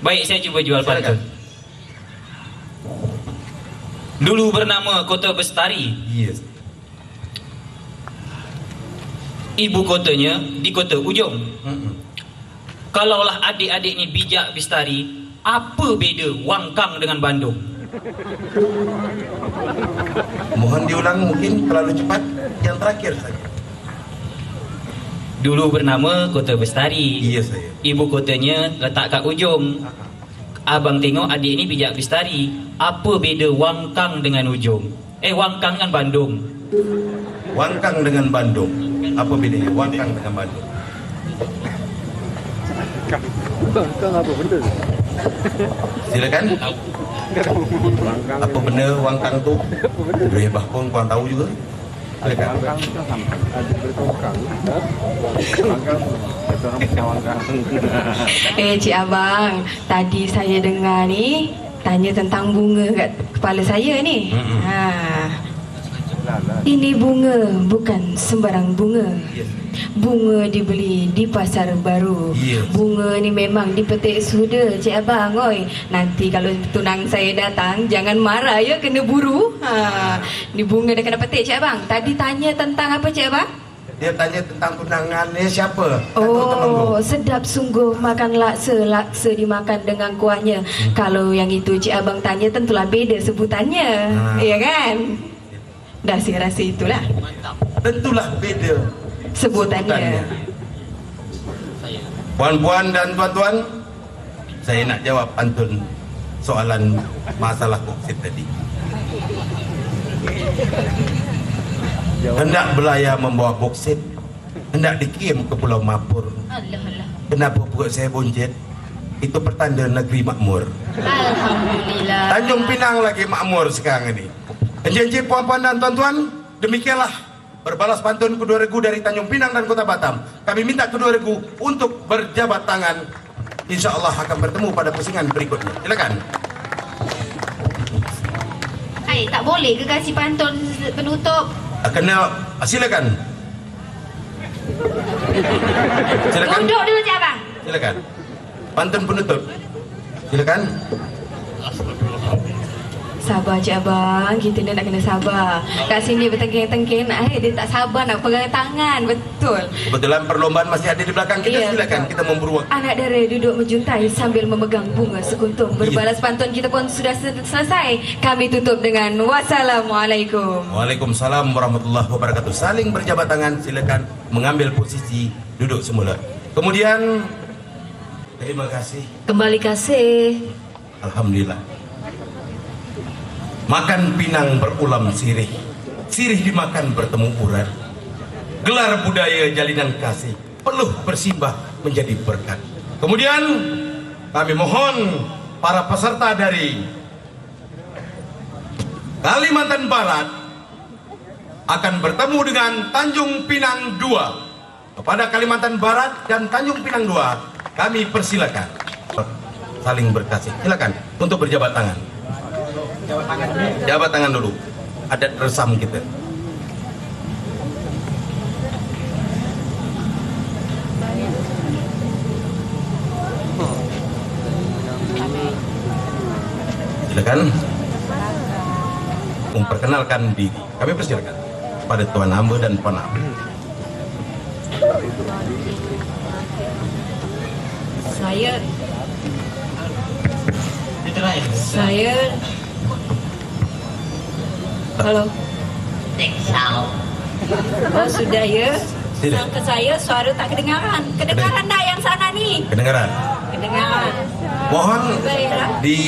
Baik, saya cuba jual pantun. Dulu bernama Kota Bestari. Yes. Ibu kotanya di Kota Ujung. Kalaulah adik-adik ni bijak Bestari, apa beza Wangkang dengan Bandung? Mohon diulang, mungkin terlalu cepat. Yang terakhir saja. Dulu bernama Kota Bestari. Iya saya. Ibu kotanya letak kat ujung. Abang tengok adik ini bijak bestari. Apa beza Wangkang dengan Ujung? Wangkang kan Bandung. Wangkang dengan Bandung. Apa bedanya Wangkang dengan Bandung? Silakan. Apa benar Wangkang tu? Rebah pun korang tahu juga. Silakan. Cik Abang, tadi saya dengar ni tanya tentang bunga kat kepala saya ni. Ini bunga bukan sembarang bunga. Bunga dibeli di pasar baru. Bunga ni memang dipetik suda, Cik Abang. Oi, nanti kalau tunang saya datang jangan marah ya, kena buru. Ni bunga dah kena petik, Cik Abang. Tadi tanya tentang apa, Cik Abang? Dia tanya tentang tunangannya siapa? Oh, sedap sungguh makan laksa. Laksa dimakan dengan kuahnya. Kalau yang itu Cik Abang tanya tentulah beda sebutannya. Ya kan? Dah saya rasa itulah. Tentulah beda sebutannya. Puan-puan dan tuan-tuan, saya nak jawab pantun soalan masalah boksit tadi. Hendak belayar membawa boksit, hendak dikirim ke Pulau Mapur. Kenapa perut saya bonjet? Itu pertanda negeri makmur. Alhamdulillah. Tanjung Pinang lagi makmur sekarang ini. Encik-encik, puan-puan dan tuan-tuan, demikianlah berbalas pantun kedua regu dari Tanjung Pinang dan Kota Batam. Kami minta kedua regu untuk berjabat tangan. Insya Allah akan bertemu pada pusingan berikutnya. Silakan. Tak boleh ke kasih pantun penutup? Kena, silakan. Silakan. Duduk dulu, Cik Abang. Silakan. Pantun penutup. Silakan. Sabar, Cik Abang. Kita ni nak kena sabar. Kat sini bertengking-tengking dia tak sabar nak pegang tangan. Betul. Kebetulan perlombaan masih ada di belakang kita. Silakan, kita memburu waktu. Anak dara duduk menjuntai sambil memegang bunga sekuntum. Berbalas pantun kita pun sudah selesai. Kami tutup dengan wassalamualaikum. Waalaikumsalam warahmatullahi wabarakatuh. Saling berjabat tangan. Silakan mengambil posisi duduk semula. Kemudian, terima kasih. Kembali kasih. Alhamdulillah. Makan pinang berulam sirih, sirih dimakan bertemu urat. Gelar budaya jalinan kasih, peluh bersimbah menjadi berkat. Kemudian kami mohon para peserta dari Kalimantan Barat akan bertemu dengan Tanjung Pinang II. Kepada Kalimantan Barat dan Tanjung Pinang II, kami persilakan saling berkasih. Silakan untuk berjabat tangan. Jabat tangan dulu. Adat resam kita. Silakan memperkenalkan diri. Kami persilakan pada tuan hamba dan puan hamba. Saya halo. Oh, sudah ya. Sangka saya suara tak kedengaran. Kedengaran tak yang sana ni? Kedengaran. Kedengaran. Mohon Baiklah. di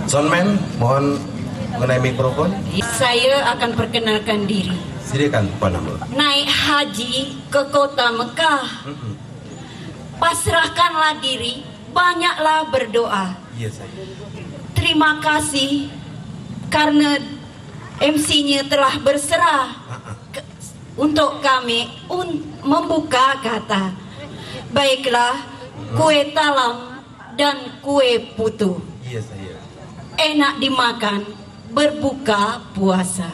soundman, mohon mengenai mikrofon. Saya akan perkenalkan diri. Silakan puan hamba. Naik haji ke kota Mekah. Pasrahkanlah diri, banyaklah berdoa. Iya saya. Terima kasih karena MC-nya telah berserah untuk kami membuka kata. Baiklah, kue talam dan kue putu. Iya saya. Enak dimakan berbuka puasa.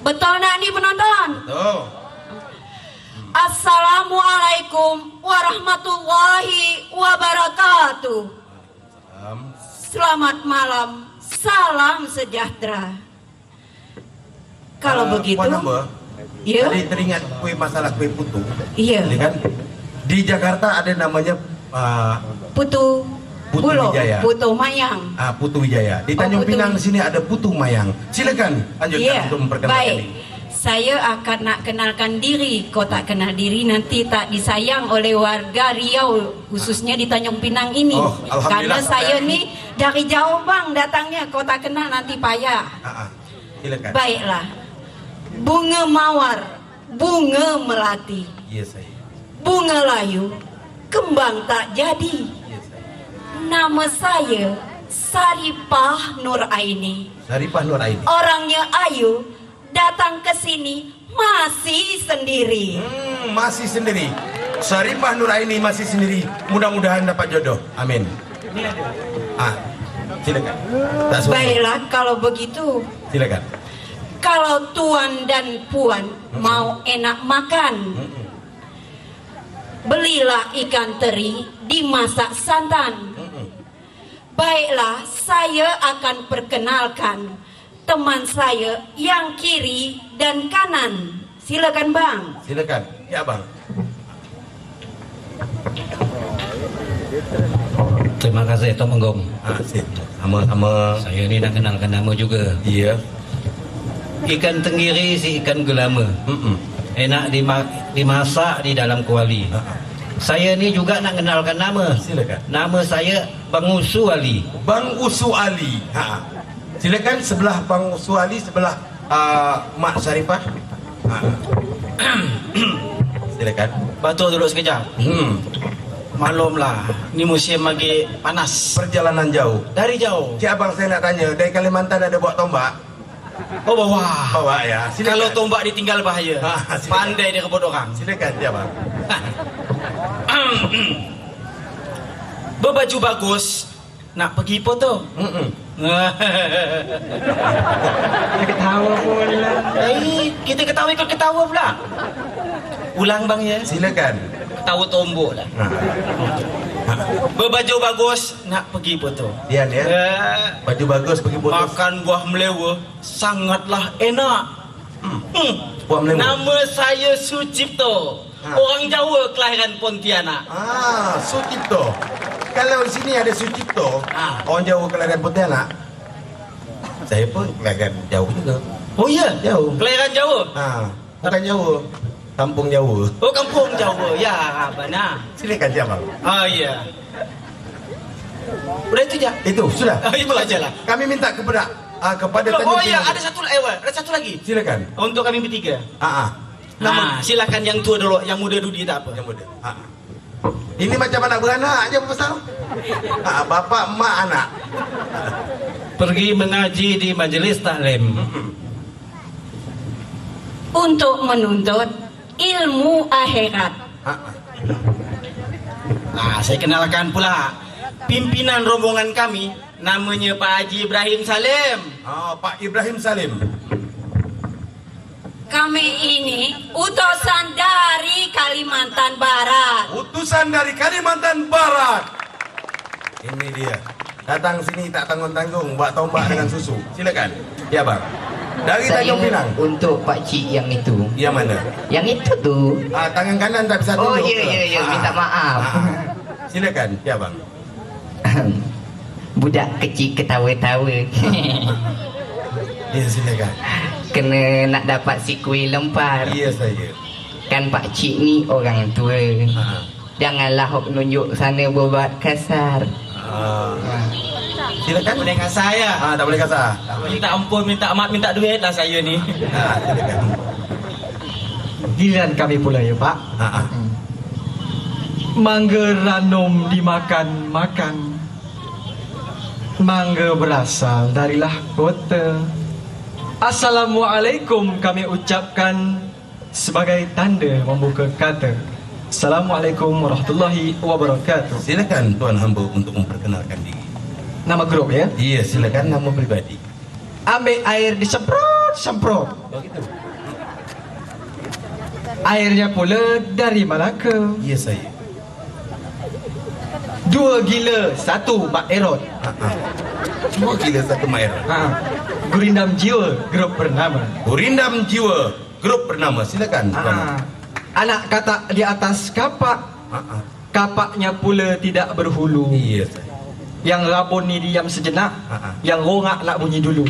Betul nak ni penonton? Betul. Assalamualaikum warahmatullahi wabarakatuh. Selamat malam, salam sejahtera. Kalau begitu, puan hamba, ya. tadi teringat kue masalah kue putu. Iya. Ini kan di Jakarta ada namanya Putu Putu Bulo, Wijaya. Putu Mayang. Putu Wijaya. Di Tanjung Putu. Pinang sini ada Putu Mayang. Silakan lanjutkan Iya. untuk memperkenalkan Baik. ini. saya akan nak kenalkan diri. Kau tak kenal diri nanti tak disayang oleh warga Riau, khususnya di Tanjung Pinang ini. Oh, alhamdulillah. Karena saya ni dari jauh bang datangnya. Kau tak kenal nanti payah. Silakan. Baiklah. Bunga mawar, bunga melati, Iya saya. bunga layu, kembang tak jadi. Iya saya. Nama saya Saripah Nur Aini. Saripah Nur Aini. Orangnya ayu, datang ke sini masih sendiri. Masih sendiri. Saripah Nur Aini masih sendiri. Mudah-mudahan dapat jodoh. Amin. Silakan. Tak suruh. Baiklah kalau begitu. Silakan. Kalau tuan dan puan mau enak makan, belilah ikan teri dimasak santan. Baiklah, saya akan perkenalkan teman saya yang kiri dan kanan. Silakan bang. Silakan. Ya bang. Terima kasih Tom Enggong. Sama-sama. Saya ni nak kenalkan nama juga. Iya. Ikan tenggiri si ikan gelama. Enak dimasak di dalam kuali. Saya ni juga nak kenalkan nama. Silakan. Nama saya Bang Usu Ali. Bang Usu Ali. Silakan sebelah Bang Usu Ali, sebelah Mak Saripah. Silakan. Batuk dulu sekejap. Maklum lah, ni musim lagi panas. Perjalanan jauh. Dari jauh. Cik abang saya nak tanya, dari Kalimantan ada bawa tombak? Oh bawah. Bawa ya. Silakan. Kalau tombak ditinggal bahaya. Silakan. Pandai dia kebut orang. Silakan ya bang. Berbaju bagus, nak pergi foto. Ketawa pula. Kita ketawa ikut ketawa pula. Ulang bang ya. Silakan. Ketawa tombok lah. Berbaju bagus, nak pergi foto. Dian ya. Baju bagus pergi foto. Makan buah melewa sangatlah enak. Buah melewa. Nama saya Sucipto. Orang Jawa kelahiran Pontianak. Sucipto. Kalau di sini ada Sucipto, orang Jawa kelahiran Pontianak. Saya pun kelahiran jauh juga. Oh iya, Jauh. kelahiran Jawa. Bukan Jawa, kampung Jawa. Oh kampung Jawa. Ya, benar. Silakan ya bang. Iya. Udah itu aja. Itu sudah. Itu aja lah. Kami minta kepada Oh iya, ada satu lagi. Silakan. Untuk kami bertiga. Silakan yang tua dulu, yang muda dulu tak apa. Yang muda. Ini macam anak beranak aja pasal. Bapak, mak, anak. Pergi mengaji di majelis taklim. Untuk menuntut ilmu akhirat. Saya kenalkan pula pimpinan rombongan kami, namanya Pak Haji Ibrahim Salim. Pak Ibrahim Salim. Kami ini utusan dari Kalimantan Barat. Utusan dari Kalimantan Barat. Ini dia. Datang sini tak tanggung-tanggung, buat tombak dengan susu. Silakan. Ya bang. Dari Tanjung Pinang. Untuk Pak Cik yang itu. Yang mana? Yang itu tuh. Tangan kanan tak bisa Oh tunduk. iya, minta maaf. Silakan. Ya bang. Budak kecil ketawa-tawa. Ya silakan. Kena nak dapat si kuih lempar. Iya saya. Kan Pak Cik ni orang tua. Janganlah hok nunjuk sana berbuat kasar. Silakan. Boleh kasar ya? Tak boleh kasar. Minta ampun, minta maaf, minta duit lah saya ni. Silakan. Giliran kami pula ya Pak. Mangga ranum dimakan-makan. Mangga berasal darilah kota. Assalamualaikum kami ucapkan sebagai tanda membuka kata. Assalamualaikum warahmatullahi wabarakatuh. Silakan tuan hamba untuk memperkenalkan diri. Nama grup ya? Iya silakan nama pribadi. Ambil air disemprot. Oh gitu. Airnya pula dari Malaka. Iya saya. 2 gila 1 Mak Erot. 2 gila 1 Mak Erot. Gurindam Jiwa grup bernama. Gurindam Jiwa grup bernama. Silakan. Anak katak di atas kapak. Kapaknya pula tidak berhulu. Iya. Yang rabun ni diam sejenak. Yang rongak nak bunyi dulu.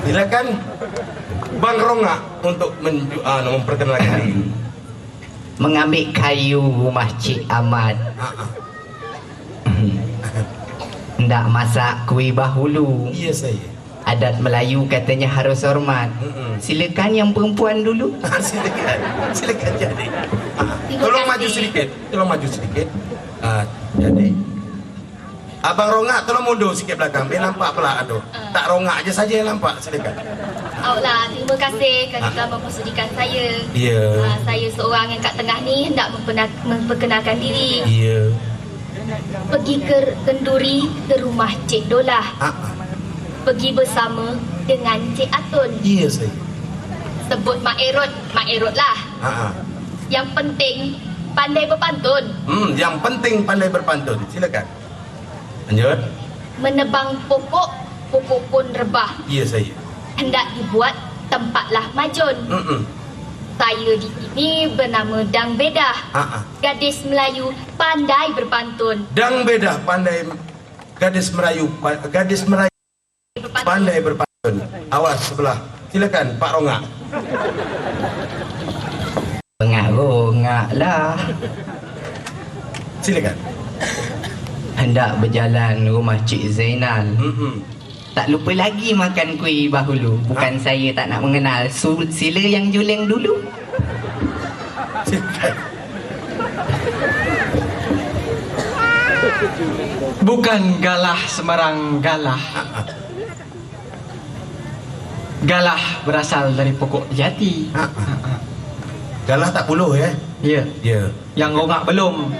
Silakan. Bang Ronga untuk memperkenalkan diri. Mengambil kayu rumah Cik Ahmad. Ndak masak kuih bahulu. Iya saya. Adat Melayu katanya harus hormat. Silakan yang perempuan dulu. Silakan jadi. Tolong maju sedikit. Jadi Abang Ronga tolong mundur sikit belakang. Biar nampak pula aduh. Tak Ronga aja saja yang nampak. Silakan. Aulah, terima kasih kerana mempersudikan saya. Ya. Saya seorang yang kat tengah ni hendak memperkenalkan diri. Ya. Pergi ke kenduri ke rumah Cik Dolah. Pergi bersama dengan Cik Atun. Iya saya. Sebut Mak Erot lah. Yang penting pandai berpantun. Yang penting pandai berpantun. Silakan. Lanjut. Menebang pokok pun rebah. Iya saya. Hendak dibuat tempatlah majun. Saya di sini bernama Dang Bedah. Gadis Melayu pandai berpantun. Dang Bedah pandai gadis Melayu pandai berpantun. Awas sebelah. Silakan Pak Ronga. Pengak-rongak lah. Silakan. Hendak berjalan rumah Cik Zainal. Tak lupa lagi makan kuih bahulu. Bukan saya tak nak mengenal. Sila yang juling dulu. Bukan galah sembarang galah. Galah berasal dari pokok jati. Galah tak puluh ya? Ya. Ya. Yang rongak belum.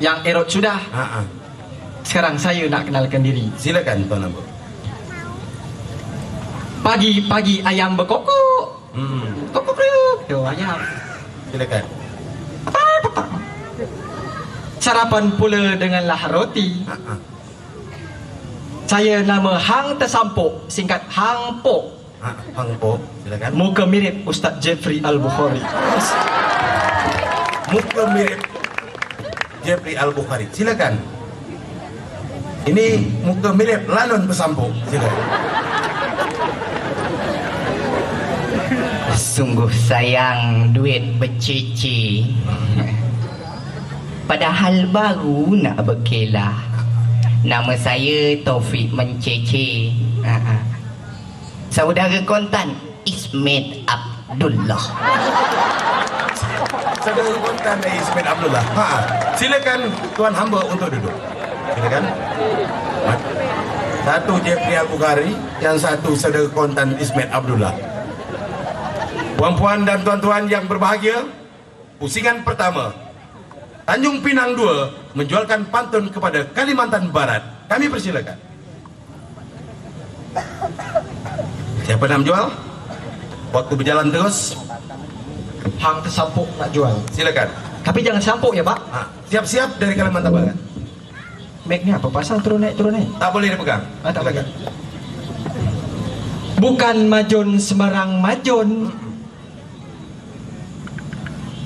Yang erot sudah. Sekarang saya nak kenalkan diri. Silakan Tuan Ambo. Pagi-pagi ayam berkokok. Kokok-kokok. Tu ayam. Silakan. Sarapan pula denganlah roti. Saya nama Hang Tersampuk, singkat Hang Pok. Hang Pok, silakan. Muka mirip Ustaz Jeffrey Al-Bukhari. Muka mirip Jeffrey Al-Bukhari. Silakan. Ini muka mirip Lanon Pesampuk. Silakan. Sungguh sayang duit bercici. Padahal baru nak berkelah. Nama saya Taufik Mencece. Saudara kontan Ismet Abdullah. Saudara kontan Ismet Abdullah. Silakan Tuan hamba untuk duduk. Silakan. Satu Jeffrey Al-Bukhari, yang satu saudara kontan Ismet Abdullah. Puan-puan dan tuan-tuan yang berbahagia, pusingan pertama. Tanjung Pinang 2 menjualkan pantun kepada Kalimantan Barat. Kami persilakan. Siapa nak menjual? Waktu berjalan terus. Hang Tersampuk nak jual. Silakan. Tapi jangan sampuk ya Pak. Siap-siap dari Kalimantan Barat. Mic ni apa pasal turun naik turun naik? Tak boleh dipegang. Tak boleh. Bukan majun sembarang majun.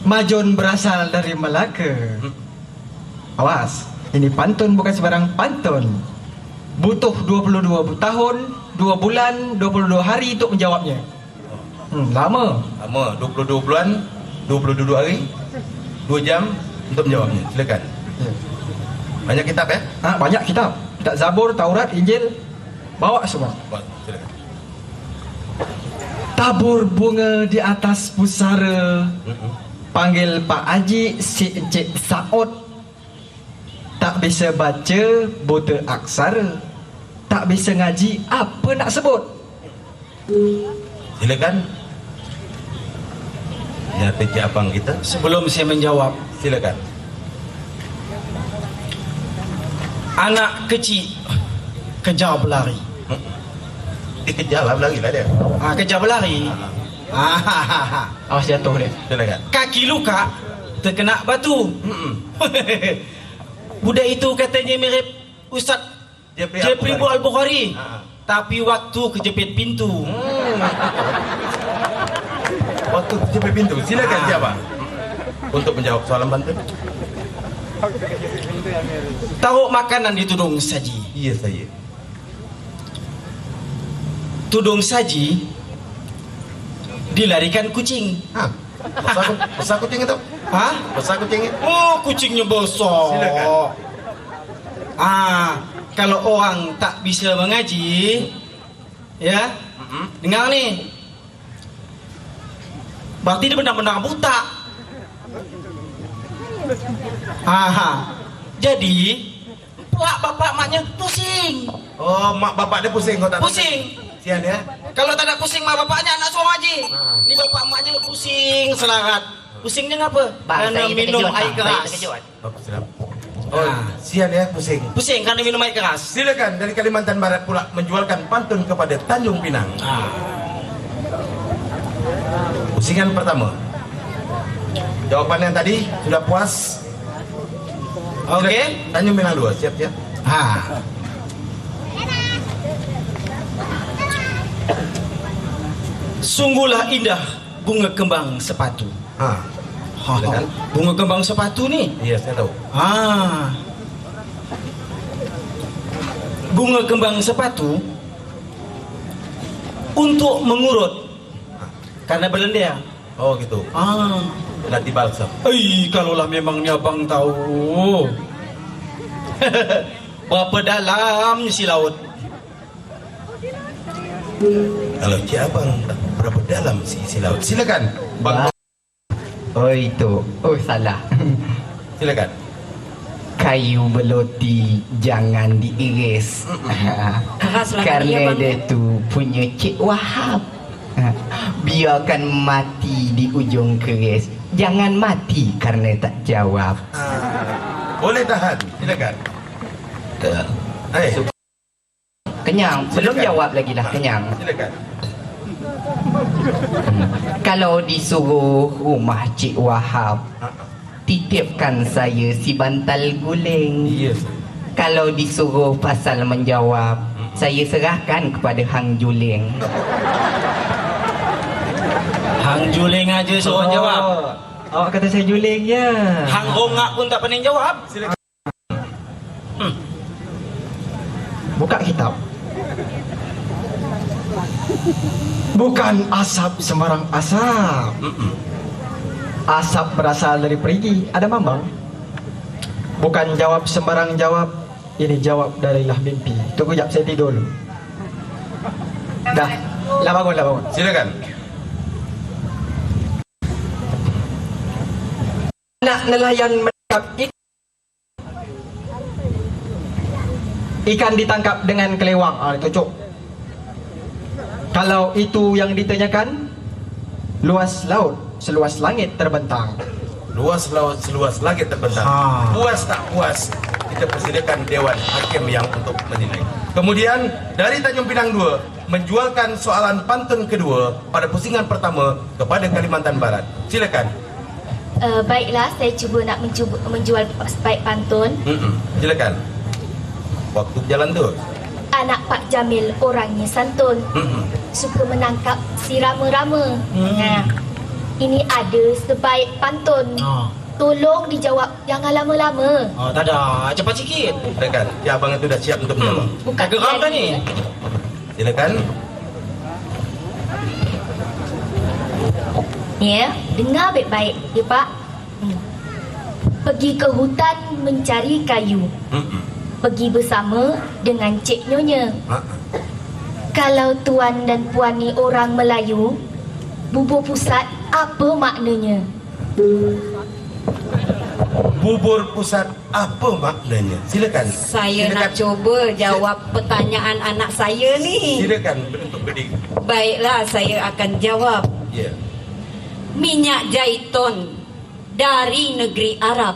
Majun berasal dari Melaka. Awas, ini pantun bukan sembarang pantun. Butuh 22 tahun, 2 bulan, 22 hari untuk menjawabnya. Lama. Lama, 22 bulan, 22 hari, 2 jam untuk menjawabnya. Silakan. Banyak kitab ya? Banyak kitab. Kitab Zabur, Taurat, Injil. Bawa semua. Silakan. Tabur bunga di atas pusara. Panggil Pak Haji si Encik Saud. Tak bisa baca buta aksara. Tak bisa ngaji apa nak sebut. Silakan. Ya, Encik abang kita. Sebelum saya menjawab, silakan. Anak kecil kejar berlari. Kejar lah berlari lah dia. Kejar berlari. Awas jatuh dia. Silakan. Kaki luka terkena batu. Budak itu katanya mirip Ustaz Jeffrey Al-Bukhari. Tapi waktu kejepit pintu. Waktu kejepit pintu. Silakan siapa untuk menjawab soalan pantun. Taruh makanan di tudung saji. Iya saya. Tudung saji dilarikan kucing. Hah? Besar kucing itu? Hah? Besar kucing itu? Oh, kucingnya besar. Silakan. Kalau orang tak bisa mengaji, ya, dengar nih. Berarti dia benar-benar buta. Jadi, bapak maknya pusing. Oh, mak bapak dia pusing kau tak? Pusing. Sian ya? Kalau tak ada pusing mak bapaknya anak suruh ngaji. Ini bapak maknya pusing selarat. Pusingnya ngapa? Karena minum air keras. Bagus, sedap. Oh, sian ya, pusing. Pusing karena minum air keras. Silakan dari Kalimantan Barat pula menjualkan pantun kepada Tanjung Pinang. Pusingan pertama. Jawaban yang tadi sudah puas. Oke. Tanjung Pinang 2, siap-siap. Sungguhlah indah bunga kembang sepatu. Silakan. Bunga kembang sepatu nih. Iya, saya tahu. Bunga kembang sepatu untuk mengurut karena berlendir. Oh gitu. Nanti balsam. Kalaulah memangnya abang tahu. Berapa dalamnya si laut? Kalau Cik Abang berapa dalam si laut? Silakan, Bang. Oh itu. Oh salah. Silakan. Kayu beloti jangan diiris. Karena dia tu punya Cik Wahab. Biarkan mati di ujung keris. Jangan mati karena tak jawab. Boleh tahan, silakan. Kenyang, belum jawab lagi lah kenyang. Silakan. Kalau disuruh rumah Cik Wahab, titipkan saya si bantal guling. Yes. Kalau disuruh pasal menjawab, saya serahkan kepada Hang Juling. Hang Juling aja suruh jawab. Awak kata saya juling ya. Hang Rongak pun tak pandai jawab. Buka kitab. Bukan asap sembarang asap. Asap berasal dari perigi. Ada mambang. Bukan jawab sembarang jawab. Ini jawab darilah mimpi. Tunggu jap saya tidur dulu. Dah. Lah bangun, lah bangun. Silakan. Anak nelayan menangkap ikan ditangkap dengan kelewang. Itu cuk. Kalau itu yang ditanyakan, luas laut seluas langit terbentang. Luas laut seluas langit terbentang. Puas tak puas, kita persilakan Dewan Hakim yang untuk menilai. Kemudian dari Tanjung Pinang 2 menjualkan soalan pantun kedua pada pusingan pertama kepada Kalimantan Barat. Silakan. Baiklah, saya cuba nak menjual baik pantun. Silakan. Waktu berjalan tu. Anak Pak Jamil orangnya santun, suka menangkap si rama-rama. Ini ada sebaik pantun. Tolong dijawab, jangan lama-lama. Tak ada, cepat sikit. Silakan. Ya, abang itu dah siap untuk menjawab. Bukan geram dah ni. Silakan. Ya, dengar baik-baik ya Pak. Pergi ke hutan mencari kayu. Pergi bersama dengan Cik Nyonya. Kalau tuan dan puan ni orang Melayu, bubur pusat apa maknanya? Bubur pusat apa maknanya? Silakan. Saya Silakan. nak cuba jawab pertanyaan anak saya ni. Silakan bentuk berdiri. Baiklah, saya akan jawab. Ya. Minyak zaitun dari negeri Arab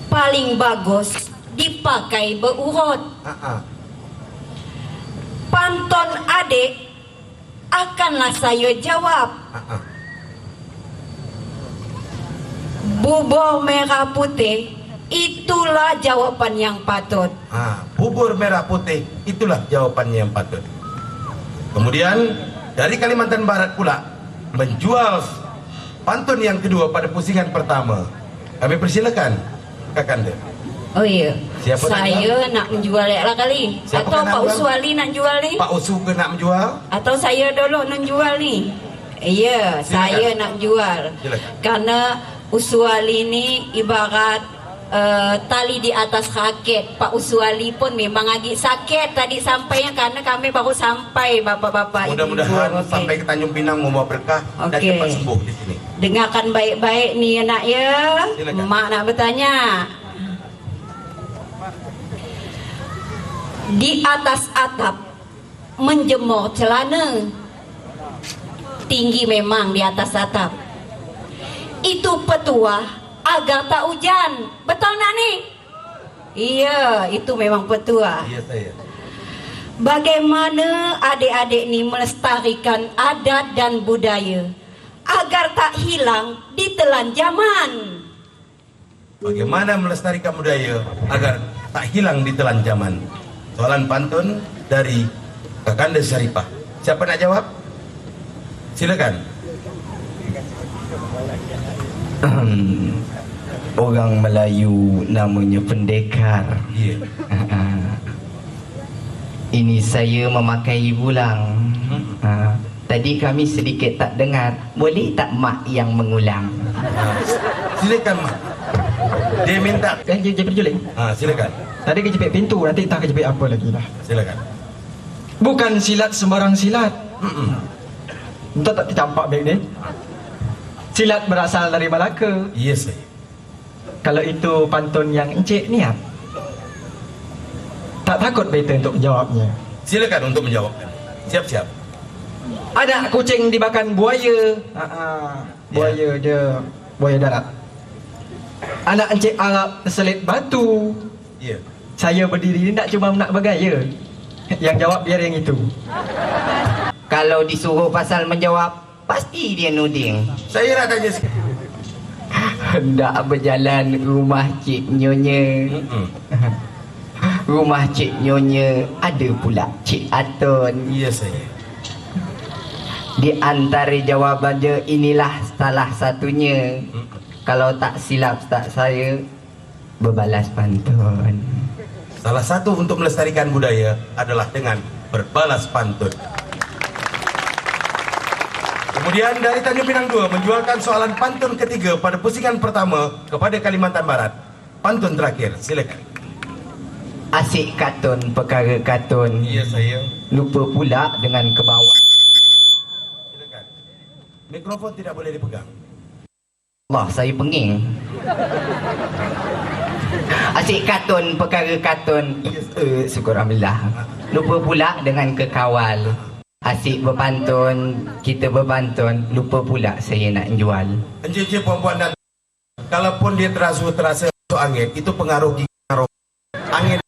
paling bagus dipakai berurut. Pantun adik akanlah saya jawab. Bubur merah putih itulah jawapan yang patut. Bubur merah putih itulah jawapannya yang patut. Kemudian dari Kalimantan Barat pula menjual pantun yang kedua pada pusingan pertama. Kami persilakan Kakanda. Oh iya. Siapa nak Saya jual? nak menjual lah kali. Siapa Atau nak Pak jual? Uswali nak jual ni? Pak Usu ke nak menjual? Atau saya dulu nak jual ni? Ya, saya nak jual. Silakan. Karena Uswali ni ibarat tali di atas raket. Pak Uswali pun memang agak sakit tadi sampainya karena kami baru sampai bapak-bapak. Mudah-mudahan ibu-ibu. Okey. sampai ke Tanjung Pinang membawa berkah dan Okey. cepat sembuh di sini. Dengarkan baik-baik ni nak ya. Silakan. Mak nak bertanya. Di atas atap menjemur celana. Tinggi memang di atas atap. Itu petua agar tak hujan. Betul nak ni? Iya, itu memang petua. Iya saya. Bagaimana adik-adik ni melestarikan adat dan budaya agar tak hilang ditelan zaman? Bagaimana melestarikan budaya agar tak hilang ditelan zaman? Soalan pantun dari Kakanda Syarifah. Siapa nak jawab? Silakan. Orang Melayu namanya pendekar. Iya. Ini saya memakai bulang. Tadi kami sedikit tak dengar. Boleh tak mak yang mengulang? Silakan mak. Dia minta. Kan jepit juling. Silakan. Tadi kejepit pintu, nanti tak kejepit apa lagi lah. Silakan. Bukan silat sembarang silat. Entah tak tercampak baik ni. Silat berasal dari Malaka. Iya saya. Kalau itu pantun yang Encik niat, tak takut beta untuk menjawabnya. Silakan untuk menjawabkan. Siap-siap. Anak kucing dimakan buaya. Buaya dia, buaya darat. Anak Encik Arab terselit batu. Ya. Saya berdiri nak cuma nak bergaya. Yang jawab biar yang itu. Kalau disuruh pasal menjawab, pasti dia nuding. Saya nak tanya sikit. Hendak berjalan rumah Cik Nyonya. Rumah Cik Nyonya ada pula Cik Atun. Iya saya. Di antara jawapan dia inilah salah satunya. Kalau tak silap tak saya berbalas pantun. Salah satu untuk melestarikan budaya adalah dengan berbalas pantun. Kemudian dari Tanjung Pinang 2 menjualkan soalan pantun ketiga pada pusingan pertama kepada Kalimantan Barat. Pantun terakhir, silakan. Asyik katun perkara katun. Iya saya. Lupa pula dengan kebawah. Silakan. Mikrofon tidak boleh dipegang. Allah, saya penging. Asyik katun perkara katun. Syukur Alhamdulillah. Lupa pula dengan kekawal. Asyik berpantun, kita berpantun, lupa pula saya nak jual. Encik-encik puan-puan dan kalaupun dia terasa masuk angin, itu pengaruh angin